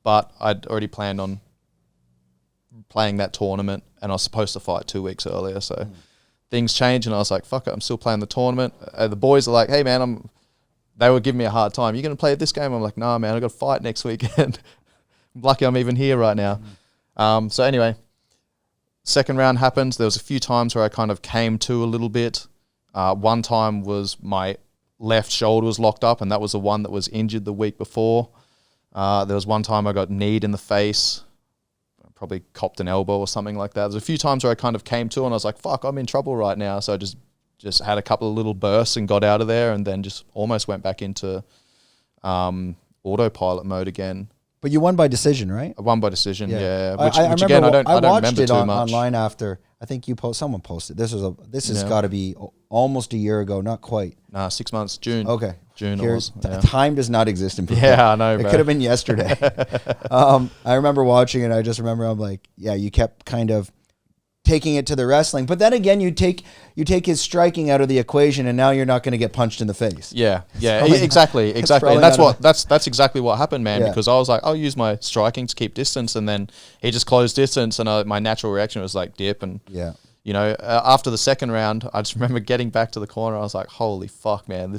But I'd already planned on playing that tournament and I was supposed to fight 2 weeks earlier. So things changed and I was like, fuck it, I'm still playing the tournament. The boys are like, hey man, they were giving me a hard time. You going to play this game? I'm like, nah, man, I got to fight next weekend. I'm lucky I'm even here right now. So anyway, second round happens. There was a few times where I kind of came to a little bit. One time was my left shoulder was locked up and that was the one that was injured the week before. There was one time I got kneed in the face. Probably copped an elbow or something like that. There's a few times where I kind of came to and I was like, fuck, I'm in trouble right now. So I just had a couple of little bursts and got out of there and then just almost went back into autopilot mode again. But you won by decision, right? I won by decision, yeah. Which again, I don't remember too much. Online after. I think someone posted. This has got to be almost a year ago, not quite. Nah, 6 months, June. Okay. June it was. Time does not exist in Phuket. Yeah, I know, bro. It could have been yesterday. I remember watching it. I just remember I'm like, yeah, you kept kind of taking it to the wrestling. But then again, you take his striking out of the equation and now you're not going to get punched in the face. Yeah, exactly. And that's exactly what happened, man, because I was like, I'll use my striking to keep distance and then he just closed distance and my natural reaction was like dip and after the second round, I just remember getting back to the corner. I was like, holy fuck, man,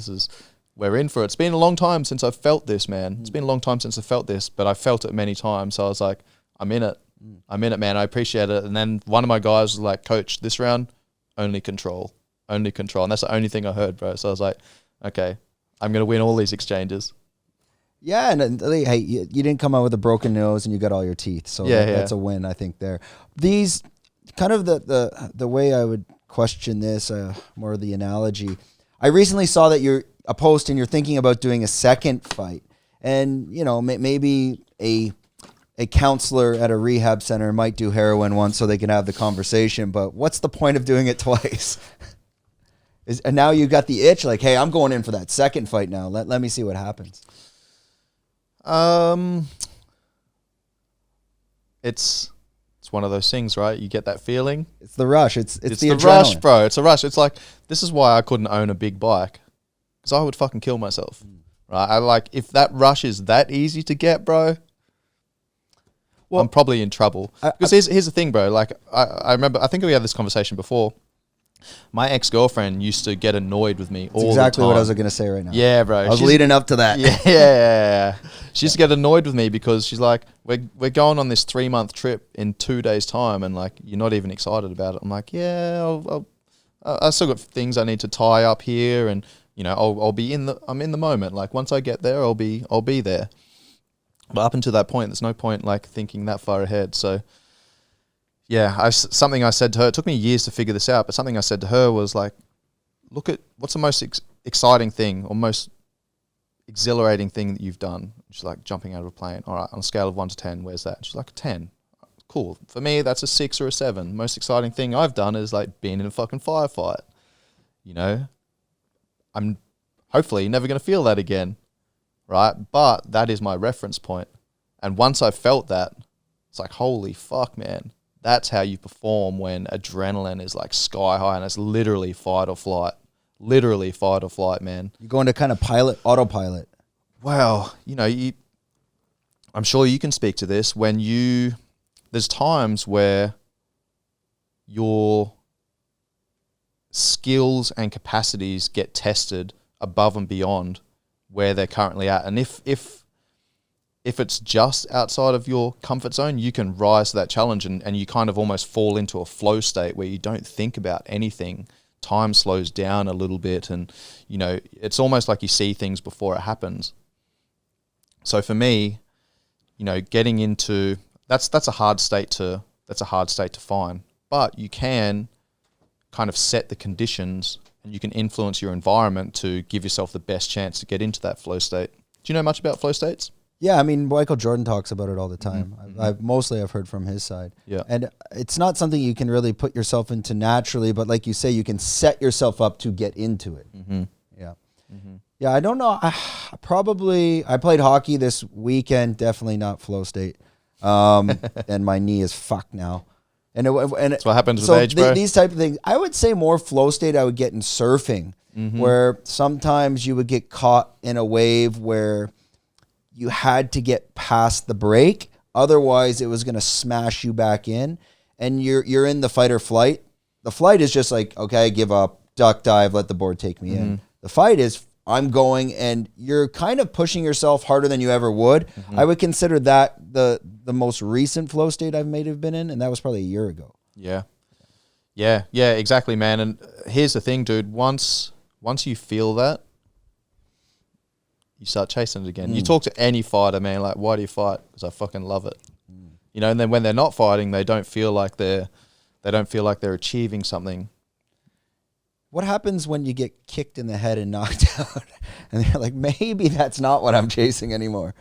we're in for it. It's been a long time since I've felt this, man. It's been a long time since I felt this, but I felt it many times. So I was like, I'm in it. I'm in it, man. I appreciate it. And then one of my guys was like, Coach, this round, only control. And that's the only thing I heard, bro. So I was like, okay, I'm going to win all these exchanges. Yeah, and hey, you didn't come out with a broken nose and you got all your teeth. So that's a win, I think, there. These, kind of the way I would question this, more of the analogy. I recently saw that you're a post and you're thinking about doing a second fight. And, you know, maybe a counselor at a rehab center might do heroin once so they can have the conversation, but what's the point of doing it twice? And now you got the itch, like, hey, I'm going in for that second fight now. Let me see what happens. It's one of those things, right? You get that feeling. It's the rush. It's the rush, bro. It's a rush. It's like, this is why I couldn't own a big bike, because I would fucking kill myself. Right? I like, if that rush is that easy to get, bro, well, I'm probably in trouble. Because here's the thing, bro. Like, I remember, I think we had this conversation before. My ex-girlfriend used to get annoyed with me all the time. Exactly what I was going to say right now. Yeah, bro. I was leading up to that. Yeah. She used to get annoyed with me because she's like, we're going on this 3-month trip in 2 days' time, and like, you're not even excited about it. I'm like, yeah, I still got things I need to tie up here, and you know, I'm in the moment. Like, once I get there, I'll be there. But up until that point, there's no point like thinking that far ahead. So yeah, something I said to her, it took me years to figure this out, but something I said to her was like, look at what's the most exciting thing or most exhilarating thing that you've done. She's like, jumping out of a plane. All right, on a scale of 1 to 10, where's that? She's like, a 10. Cool. For me, that's a 6 or a 7. Most exciting thing I've done is like being in a fucking firefight. You know, I'm hopefully never going to feel that again, right? But that is my reference point. And once I felt that, it's like, holy fuck, man. That's how you perform when adrenaline is like sky high, and it's literally fight or flight. Literally fight or flight, man. You're going to kind of autopilot. Well, you know, I'm sure you can speak to this. There's times where your skills and capacities get tested above and beyond where they're currently at. And if it's just outside of your comfort zone, you can rise to that challenge, and you kind of almost fall into a flow state where you don't think about anything. Time slows down a little bit, and you know, it's almost like you see things before it happens. So for me, you know, getting into that's a hard state to find, but you can kind of set the conditions, and you can influence your environment to give yourself the best chance to get into that flow state. Do you know much about flow states? Yeah, I mean, Michael Jordan talks about it all the time. Mm-hmm. I've heard from his side. Yeah. And it's not something you can really put yourself into naturally, but like you say, you can set yourself up to get into it. Mm-hmm. Yeah. Mm-hmm. Yeah, I don't know. I played hockey this weekend, definitely not flow state. And my knee is fucked now. And that's what happens with age, bro. These type of things. I would say more flow state I would get in surfing, where sometimes you would get caught in a wave where you had to get past the break, otherwise it was going to smash you back in, and you're in the fight or flight. The flight is just like, okay, give up, duck dive, let the board take me in. The fight is, I'm going, and you're kind of pushing yourself harder than you ever would. I would consider that the most recent flow state I've been in, and that was probably a year ago. Yeah, exactly, man. And here's the thing, dude. Once you feel that, you start chasing it again. You talk to any fighter, man, like, why do you fight? Because I fucking love it. You know, and then when they're not fighting, they don't feel like they're achieving something. What happens when you get kicked in the head and knocked out? And they're like, maybe that's not what I'm chasing anymore.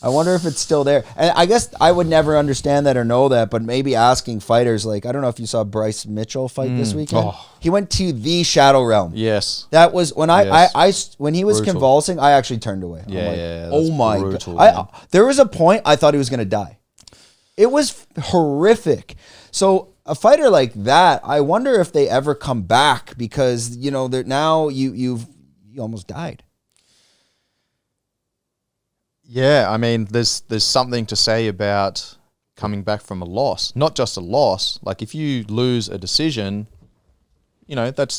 I wonder if it's still there. And I guess I would never understand that or know that, but maybe asking fighters, like, I don't know if you saw Bryce Mitchell fight this weekend. Oh. He went to the Shadow Realm. Yes. That was when when he was convulsing, I actually turned away. Yeah, oh my God. There was a point I thought he was going to die. It was horrific. So a fighter like that, I wonder if they ever come back, because, you know, now you almost died. Yeah, I mean, there's something to say about coming back from a loss. Not just a loss. Like, if you lose a decision, you know, that's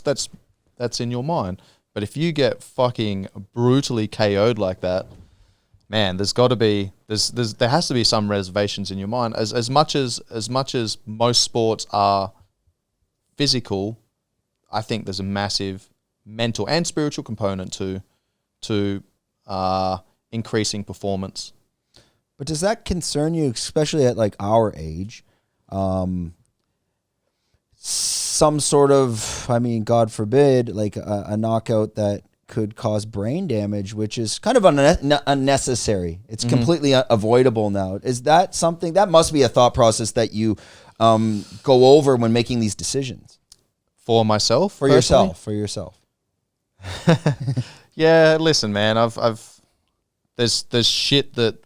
in your mind. But if you get fucking brutally KO'd like that, man, there has to be some reservations in your mind. As much as most sports are physical, I think there's a massive mental and spiritual component to increasing performance. But does that concern you, especially at like our age? Some sort of, I mean, God forbid, like a knockout that could cause brain damage, which is kind of unnecessary. It's completely avoidable now. Is that something that must be a thought process that you go over when making these decisions? For myself? For yourself. Yeah, listen, man, there's shit that,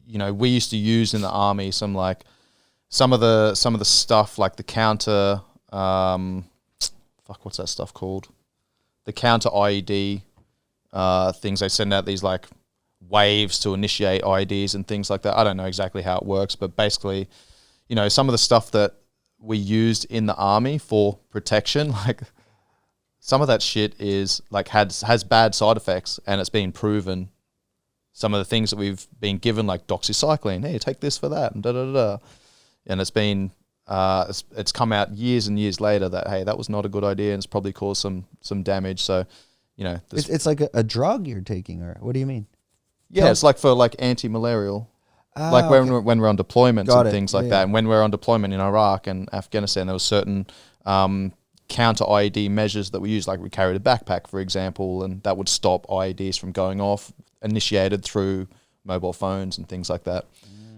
you know, we used to use in the army, some of the stuff like the counter, what's that stuff called? The counter IED things. They send out these like waves to initiate IEDs and things like that. I don't know exactly how it works, but basically, you know, some of the stuff that we used in the army for protection, like some of that shit is like has bad side effects, and it's been proven. Some of the things that we've been given, like doxycycline, hey, take this for that, and and it's been it's come out years and years later that, hey, that was not a good idea, and it's probably caused some damage. So, you know, it's like a drug you're taking, or what do you mean? Yeah, it's like for like anti-malarial. Like when we're on deployments and things like that. And when we're on deployment in Iraq and Afghanistan, there was certain counter IED measures that we used. Like we carried a backpack, for example, and that would stop IEDs from going off, initiated through mobile phones and things like that.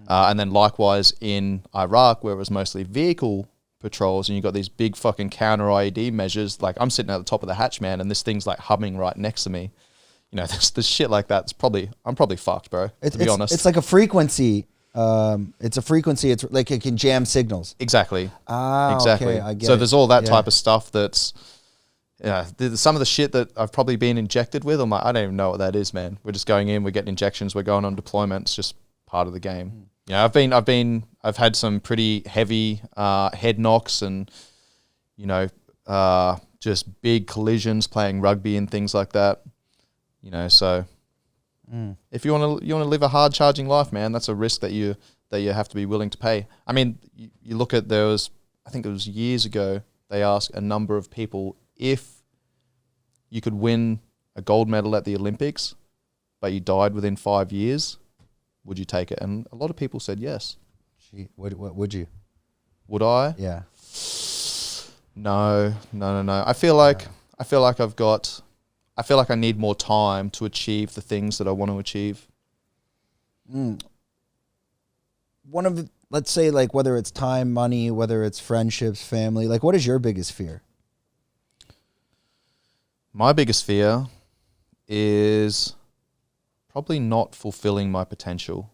And then likewise in Iraq, where it was mostly vehicle patrols, and you got these big fucking counter IED measures. Like I'm sitting at the top of the hatch, man, and this thing's like humming right next to me. You know, there's shit like that. I'm probably fucked, bro. To be honest, it's like a frequency. It's a frequency. It's like it can jam signals. Exactly. Exactly. Okay, I get so there's all that type of stuff that's, some of the shit that I've probably been injected with. I'm like, I don't even know what that is, man. We're just going in, we're getting injections, we're going on deployment. It's just part of the game. Yeah, I've had some pretty heavy head knocks and, you know, just big collisions playing rugby and things like that. You know, so if you want to live a hard charging life, man, that's a risk that you have to be willing to pay. I mean, you look at I think it was years ago, they asked a number of people if you could win a gold medal at the Olympics, but you died within 5 years, would you take it? And a lot of people said yes. Gee, what would you? Would I? Yeah. No. I feel like I need more time to achieve the things that I want to achieve. Let's say, like, whether it's time, money, whether it's friendships, family, like, what is your biggest fear? My biggest fear is probably not fulfilling my potential.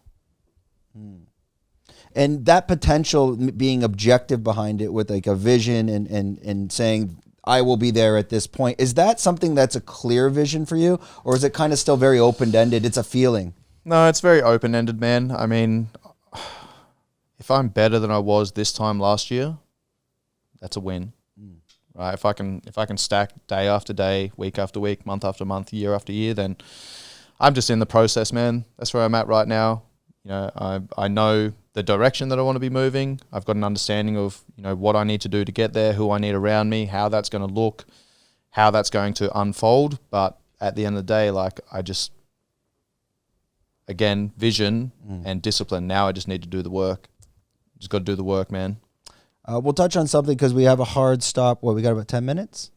And that potential being objective behind it with like a vision and saying, I will be there at this point. Is that something that's a clear vision for you? Or is it kind of still very open-ended? It's a feeling. No, it's very open-ended, man. I mean, if I'm better than I was this time last year, that's a win. Right? If I can stack day after day, week after week, month after month, year after year, then I'm just in the process, man. That's where I'm at right now. You know, I know the direction that I want to be moving. I've got an understanding of, you know, what I need to do to get there, who I need around me, how that's going to look, how that's going to unfold. But at the end of the day, like, I just, again, vision and discipline. Now I just need to do the work. Just got to do the work, man. We'll touch on something because we have a hard stop. We got about 10 minutes?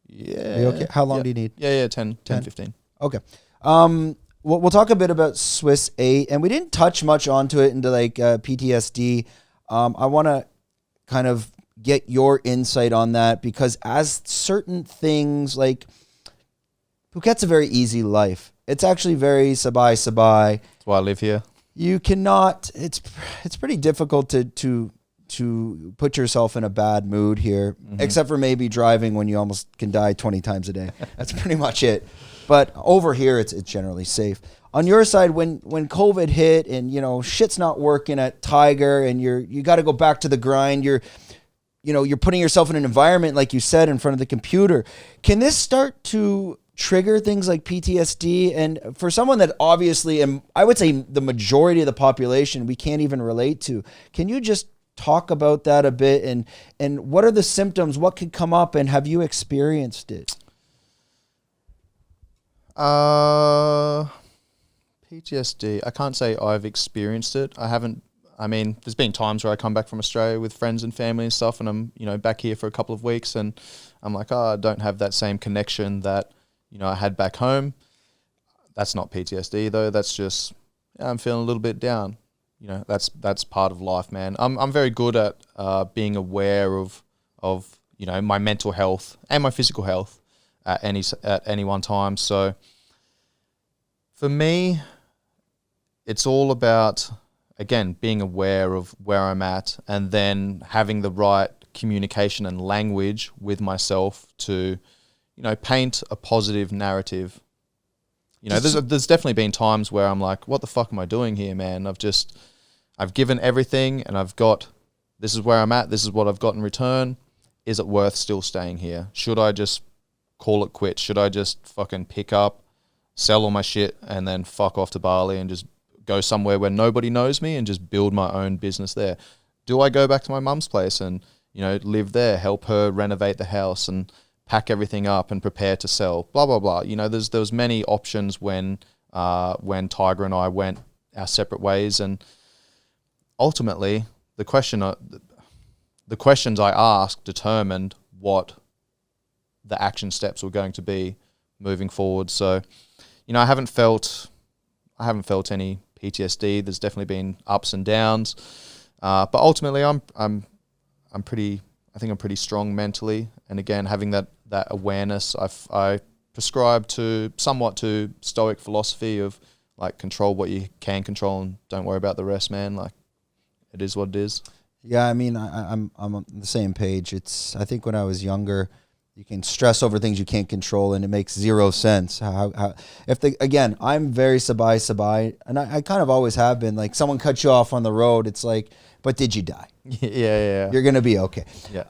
Yeah. Are you okay? How long do you need? Yeah, 10, 15. Okay. We'll talk a bit about Swiss 8, and we didn't touch much onto it into like PTSD. I want to kind of get your insight on that because as certain things like Phuket's a very easy life. It's actually very sabai. That's why I live here. You cannot. It's pretty difficult to put yourself in a bad mood here, except for maybe driving when you almost can die 20 times a day. That's pretty much it. But over here, it's generally safe. On your side, when COVID hit and, you know, shit's not working at Tiger and you got to go back to the grind, you're putting yourself in an environment, like you said, in front of the computer. Can this start to trigger things like PTSD? And for someone that obviously, and I would say the majority of the population, we can't even relate to, can you just talk about that a bit? And what are the symptoms? What could come up? And have you experienced it? PTSD. I can't say I've experienced it. I haven't. I mean, there's been times where I come back from Australia with friends and family and stuff, and I'm, you know, back here for a couple of weeks, and I'm like, I don't have that same connection that, I had back home. That's not PTSD though. That's just I'm feeling a little bit down. That's part of life, man. I'm very good at being aware of my mental health and my physical health at any one time. So for me, it's all about, again, being aware of where I'm at and then having the right communication and language with myself to, paint a positive narrative. There's definitely been times where I'm like, what the fuck am I doing here, man? I've given everything and this is where I'm at. This is what I've got in return. Is it worth still staying here? Should I just call it quits? Should I just fucking pick up, sell all my shit and then fuck off to Bali and just go somewhere where nobody knows me and just build my own business there? Do I go back to my mum's place and, live there, help her renovate the house and pack everything up and prepare to sell, blah, blah, blah. There was many options when Tiger and I went our separate ways. And ultimately, the questions I asked determined what the action steps were going to be moving forward. So, I haven't felt any PTSD. There's definitely been ups and downs, but ultimately, I think I'm pretty strong mentally. And again, having that awareness, I prescribe somewhat to Stoic philosophy of like control what you can control and don't worry about the rest, man. Like it is what it is. Yeah, I mean, I'm on the same page. I think when I was younger, you can stress over things you can't control, and it makes zero sense. Again, I'm very sabai, and I kind of always have been. Like someone cuts you off on the road, it's like, but did you die? Yeah. You're gonna be okay. Yeah.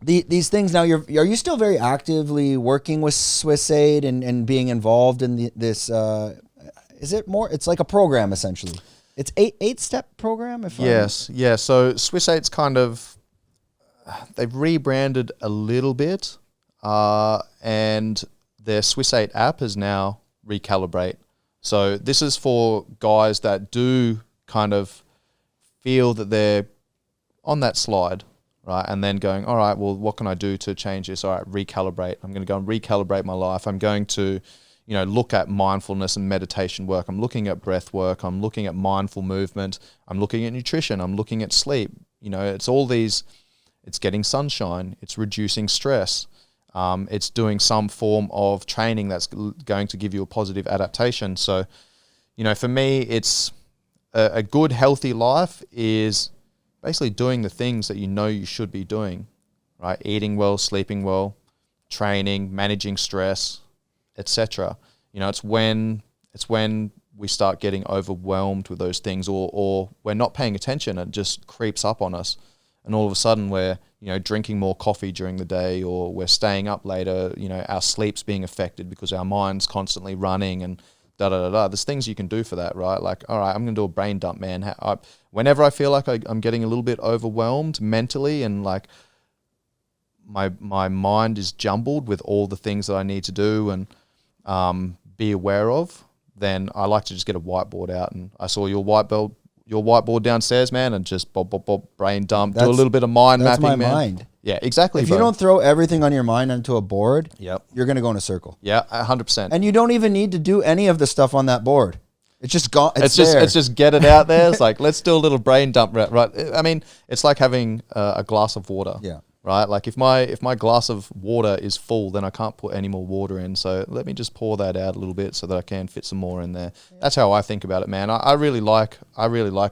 These things now. Are you still very actively working with Swiss Aid and being involved in this? Is it more? It's like a program essentially. It's eight-step program? Yeah. So Swiss Eight's kind of, they've rebranded a little bit, and their Swiss 8 app is now Recalibrate. So this is for guys that do kind of feel that they're on that slide, right? And then going, all right, well, what can I do to change this? All right, recalibrate. I'm going to go and recalibrate my life. I'm going to look at mindfulness and meditation work. I'm looking at breath work. I'm looking at mindful movement. I'm looking at nutrition. I'm looking at sleep. It's all these, it's getting sunshine. It's reducing stress. It's doing some form of training that's going to give you a positive adaptation. So, for me, it's a good, healthy life is basically doing the things that you should be doing, right? Eating well, sleeping well, training, managing stress, etc. It's when we start getting overwhelmed with those things, or we're not paying attention. It just creeps up on us, and all of a sudden we're drinking more coffee during the day, or we're staying up later. Our sleep's being affected because our mind's constantly running and da da da da. There's things you can do for that, right? Like, all right, I'm gonna do a brain dump, man. Whenever I feel like I'm getting a little bit overwhelmed mentally and like my mind is jumbled with all the things that I need to do and be aware of, then I like to just get a whiteboard out. And I saw your whiteboard downstairs, man, and just bob, brain dump, do a little bit of mind mapping, man. That's my mind. Yeah, exactly. If you don't throw everything on your mind onto a board, yep, you're going to go in a circle. Yeah, 100%. And you don't even need to do any of the stuff on that board. It's just gone. It's just get it out there. It's like, let's do a little brain dump, right? I mean, it's like having a glass of water. Yeah. Right? Like if my glass of water is full, then I can't put any more water in. So let me just pour that out a little bit so that I can fit some more in there. Yeah. That's how I think about it, man. I really like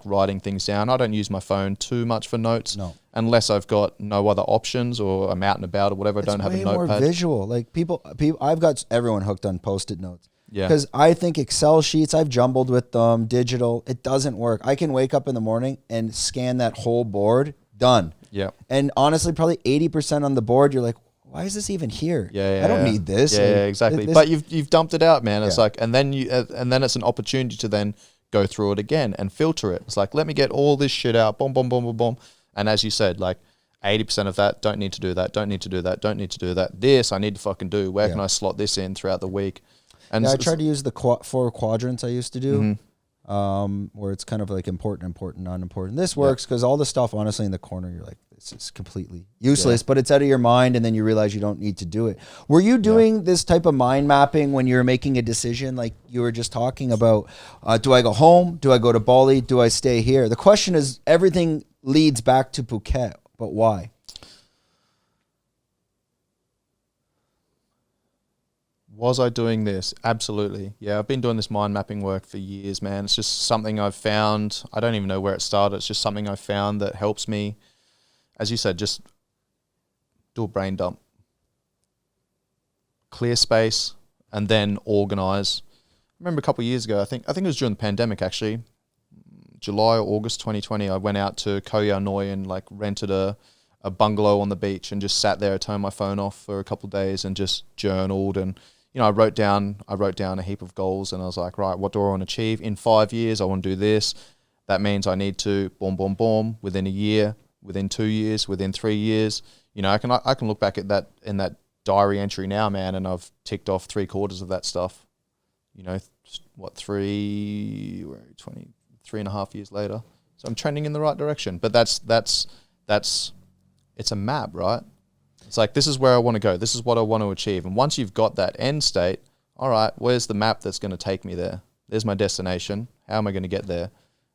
writing things down. I don't use my phone too much for notes. No. Unless I've got no other options or I'm out and about or whatever. I don't have a notepad. It's way more visual. Like people, I've got everyone hooked on Post-it notes. Yeah. Because I think Excel sheets, I've jumbled with them, digital, it doesn't work. I can wake up in the morning and scan that whole board, done. Yeah. And honestly, probably 80% on the board, you're like, why is this even here? Yeah. I don't need this. Yeah, exactly. But you've dumped it out, man. It's like, and then it's an opportunity to then go through it again and filter it. It's like, let me get all this shit out, boom, boom, boom, boom, boom. And as you said, like 80% of that, don't need to do that, don't need to do that, don't need to do that. This I need to fucking do. Where can I slot this in throughout the week? And I tried to use the 4 quadrants I used to do. Mm-hmm. where it's kind of like important, non-important. This works because all the stuff, honestly, in the corner, you're like, this is completely useless, but it's out of your mind, and then you realize you don't need to do it. Were you doing this type of mind mapping when you were making a decision, like you were just talking about, do I go home? Do I go to Bali? Do I stay here? The question is, everything leads back to Phuket, but why? Was I doing this? Absolutely. Yeah, I've been doing this mind mapping work for years, man. It's just something I've found. I don't even know where it started. It's just something I've found that helps me, as you said, just do a brain dump. Clear space and then organize. I remember a couple of years ago, I think it was during the pandemic actually, July or August 2020, I went out to Koh Yao Noi and like rented a bungalow on the beach and just sat there, turned my phone off for a couple of days and just journaled. And you know, I wrote down a heap of goals, and I was like, right, what do I want to achieve in 5 years? I want to do this. That means I need to boom within a year, within 2 years, within 3 years. You know, I can look back at that in that diary entry now, man, and I've ticked off 3/4 of that stuff. You know, what, 3.5 years later. So I'm trending in the right direction. But that's it's a map, right? It's like, this is where I want to go. This is what I want to achieve. And once you've got that end state, all right, where's the map that's going to take me there? There's my destination. How am I going to get there?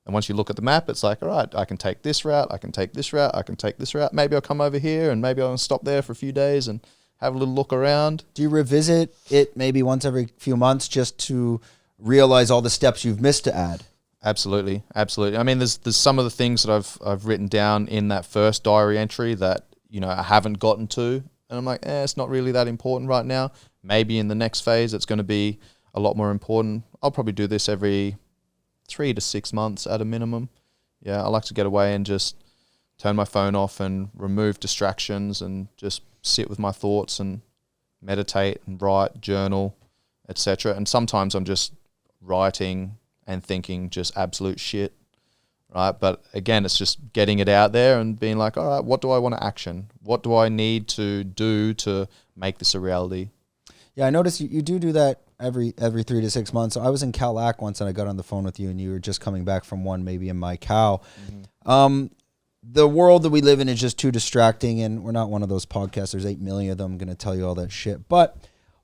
And once you look at the map, it's like, all right, I can take this route. I can take this route. I can take this route. Maybe I'll come over here and maybe I'll stop there for a few days and have a little look around. Do you revisit it maybe once every few months just to realize all the steps you've missed to add? Absolutely. I mean, there's some of the things that I've written down in that first diary entry that, you know, I haven't gotten to, and I'm like, it's not really that important right now. Maybe in the next phase, it's going to be a lot more important. I'll probably do this every 3 to 6 months at a minimum. Yeah, I like to get away and just turn my phone off and remove distractions and just sit with my thoughts and meditate and write, journal, etc. And sometimes I'm just writing and thinking just absolute shit. Right. But again, it's just getting it out there and being like, all right, what do I want to action? What do I need to do to make this a reality? Yeah, I noticed you do that every 3 to 6 months. So I was in Calac once and I got on the phone with you and you were just coming back from one, maybe in Macau. Mm-hmm. The world that we live in is just too distracting, and we're not one of those podcasts. There's 8 million of them. I'm going to tell you all that shit. But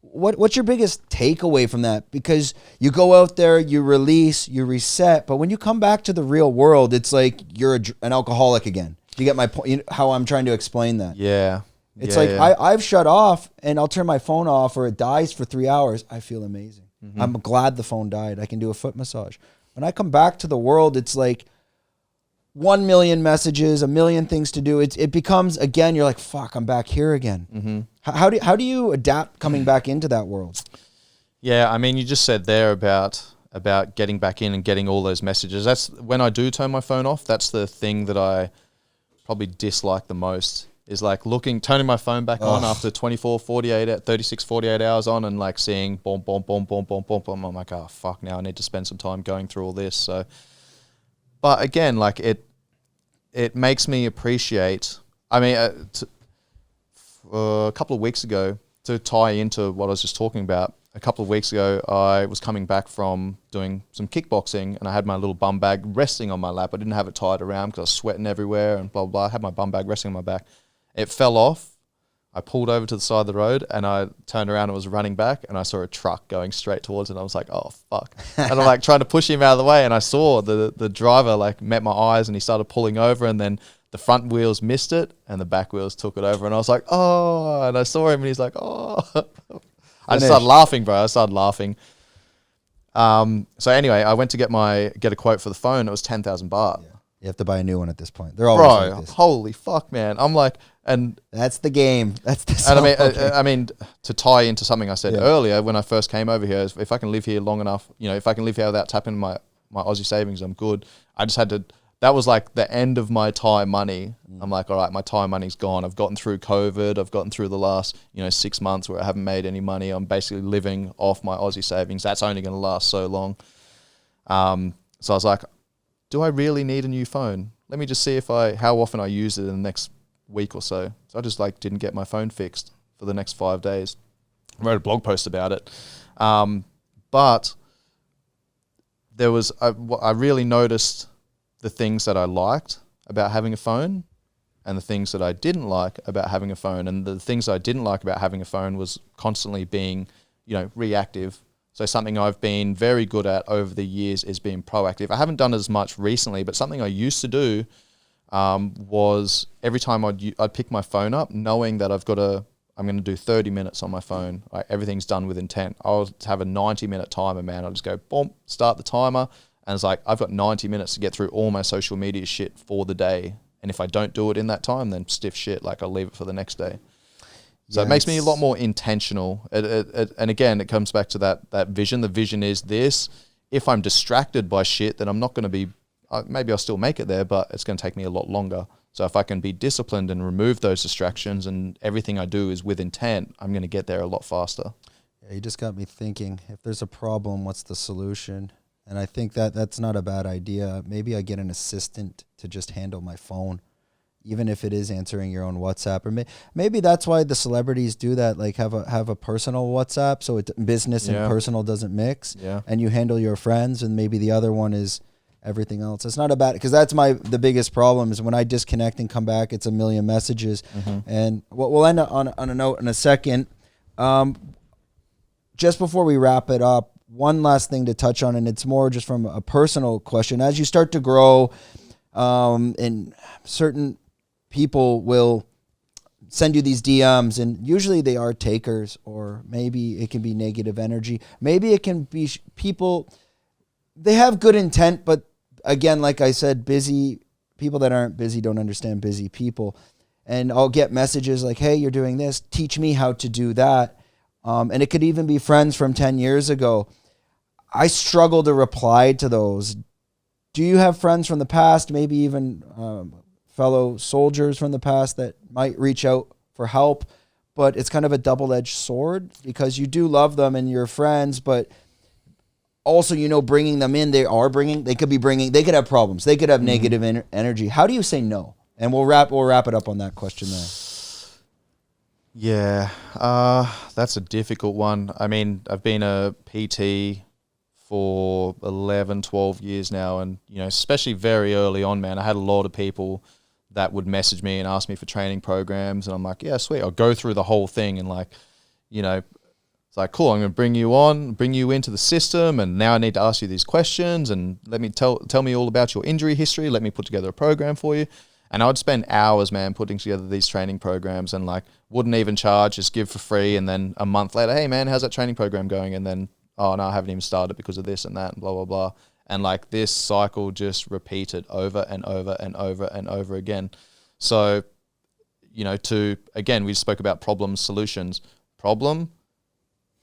what's your biggest takeaway from that? Because you go out there, you release, you reset, but when you come back to the real world, it's like you're an alcoholic again. Do you get my point? You know, how I'm trying to explain that? Yeah. It's I've shut off, and I'll turn my phone off or it dies for 3 hours. I feel amazing. Mm-hmm. I'm glad the phone died. I can do a foot massage. When I come back to the world, it's like 1 million messages, 1 million things to do. It becomes, again, you're like, fuck, I'm back here again. Mm-hmm. How do you adapt coming back into that world? Yeah, I mean, you just said there about getting back in and getting all those messages. That's when I do turn my phone off. That's the thing that I probably dislike the most, is like turning my phone back on after 36, 48 hours on, and like seeing boom. I'm like, oh, fuck, now I need to spend some time going through all this. So, but again, like it makes me appreciate, I mean, a couple of weeks ago, to tie into what I was just talking about, a couple of weeks ago, I was coming back from doing some kickboxing and I had my little bum bag resting on my lap. I didn't have it tied around because I was sweating everywhere and blah, blah, blah. I had my bum bag resting on my back. It fell off. I pulled over to the side of the road and I turned around and was running back and I saw a truck going straight towards it. And I was like, oh, fuck. And I'm like trying to push him out of the way. And I saw the driver like met my eyes and he started pulling over, and then the front wheels missed it and the back wheels took it over. And I was like, oh, and I saw him and he's like, oh. I just started laughing, bro. I started laughing. So anyway, I went to get a quote for the phone. It was 10,000 baht. Yeah. You have to buy a new one at this point. They're always like this. Holy fuck, man. I'm like, and that's the game. That's the song. And I mean, to tie into something I said earlier when I first came over here, if I can live here long enough, you know, if I can live here without tapping my Aussie savings, I'm good. I just had to. That was like the end of my Thai money. I'm like, all right, my Thai money's gone. I've gotten through COVID. I've gotten through the last, 6 months where I haven't made any money. I'm basically living off my Aussie savings. That's only going to last so long. So I was like, do I really need a new phone? Let me just see how often I use it in the next week or so. So I just didn't get my phone fixed for the next 5 days. I wrote a blog post about it. But I really noticed the things that I liked about having a phone and the things that I didn't like about having a phone. And the things I didn't like about having a phone was constantly being, reactive. So something I've been very good at over the years is being proactive. I haven't done as much recently, but something I used to do was every time I'd pick my phone up, knowing that I'm going to do 30 minutes on my phone. Like, everything's done with intent. I'll have a 90-minute timer, man. I'll just go, boom, start the timer. And it's like, I've got 90 minutes to get through all my social media shit for the day. And if I don't do it in that time, then stiff shit. Like, I'll leave it for the next day. So it makes me a lot more intentional. And again, it comes back to that vision. The vision is this. If I'm distracted by shit, then I'm not going to be, maybe I'll still make it there, but it's going to take me a lot longer. So if I can be disciplined and remove those distractions and everything I do is with intent, I'm going to get there a lot faster. Yeah, you just got me thinking, if there's a problem, what's the solution? And I think that's not a bad idea. Maybe I get an assistant to just handle my phone, even if it is answering your own WhatsApp. Or maybe that's why the celebrities do that, like have a personal WhatsApp, so business and personal doesn't mix. Yeah. And you handle your friends, and maybe the other one is everything else. It's not about, because that's the biggest problem is when I disconnect and come back, it's a million messages. And we'll end on a note in a second. Just before we wrap it up, one last thing to touch on, and it's more just from a personal question. As you start to grow, and certain people will send you these DMs, and usually they are takers, or maybe it can be negative energy. Maybe it can be people, they have good intent, but again, like I said, busy people that aren't busy don't understand busy people. And I'll get messages like, hey, you're doing this, teach me how to do that. And it could even be friends from 10 years ago. I struggle to reply to those. Do you have friends from the past, maybe even fellow soldiers from the past that might reach out for help, but it's kind of a double-edged sword because you do love them and you're friends, but also, bringing them in, they could have problems. They could have negative energy. How do you say no? And we'll wrap it up on that question there. Yeah, that's a difficult one. I mean, I've been a PT for 11, 12 years now. And, especially very early on, man, I had a lot of people that would message me and ask me for training programs. And I'm like, yeah, sweet. I'll go through the whole thing. And it's like, cool, I'm going to bring you into the system. And now I need to ask you these questions and let me tell me all about your injury history. Let me put together a program for you. And I would spend hours, man, putting together these training programs and wouldn't even charge, just give for free. And then a month later, hey man, how's that training program going? And then, oh no, I haven't even started because of this and that and blah, blah, blah. And this cycle just repeated over and over and over and over again. So, again, we spoke about problems, solutions. Problem,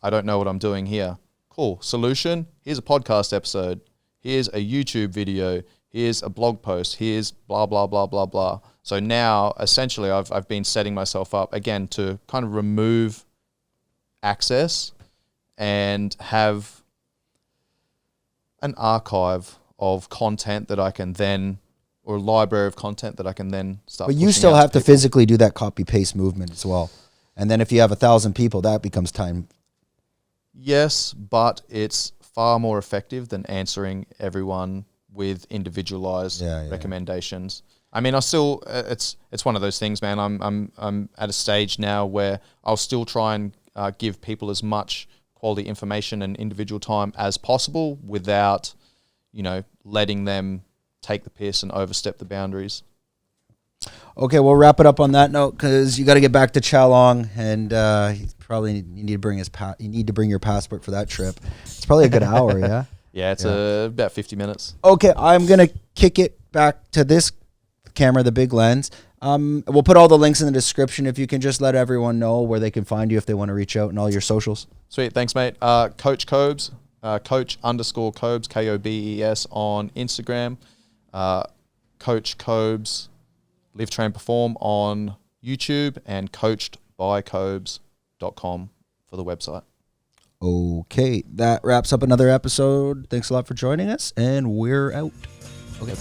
I don't know what I'm doing here. Cool. Solution, here's a podcast episode. Here's a YouTube video. Here's a blog post. Here's blah, blah, blah, blah, blah. So now, essentially, I've been setting myself up, again, to kind of remove access and have an archive of content that I can then, or a library of content that I can then start. But you still have to physically do that copy-paste movement as well. And then if you have 1,000 people, that becomes time. Yes, but it's far more effective than answering everyone with individualized recommendations. I mean, I still, it's one of those things, man. I'm at a stage now where I'll still try and give people as much quality information and individual time as possible without, letting them take the piss and overstep the boundaries. Okay, we'll wrap it up on that note because you got to get back to Chalong, and you need to bring your passport for that trip. It's probably a good hour, yeah. Yeah, it's about 50 minutes. Okay, I'm gonna kick it back to this camera, the big lens. We'll put all the links in the description. If you can just let everyone know where they can find you if they want to reach out and all your socials. Sweet, thanks, mate. Coach Kobes, Coach_Kobes, Kobes on Instagram. Coach Kobes, Live, Train, Perform on YouTube, and coachedbykobes.com for the website. Okay, that wraps up another episode. Thanks a lot for joining us, and we're out. Okay.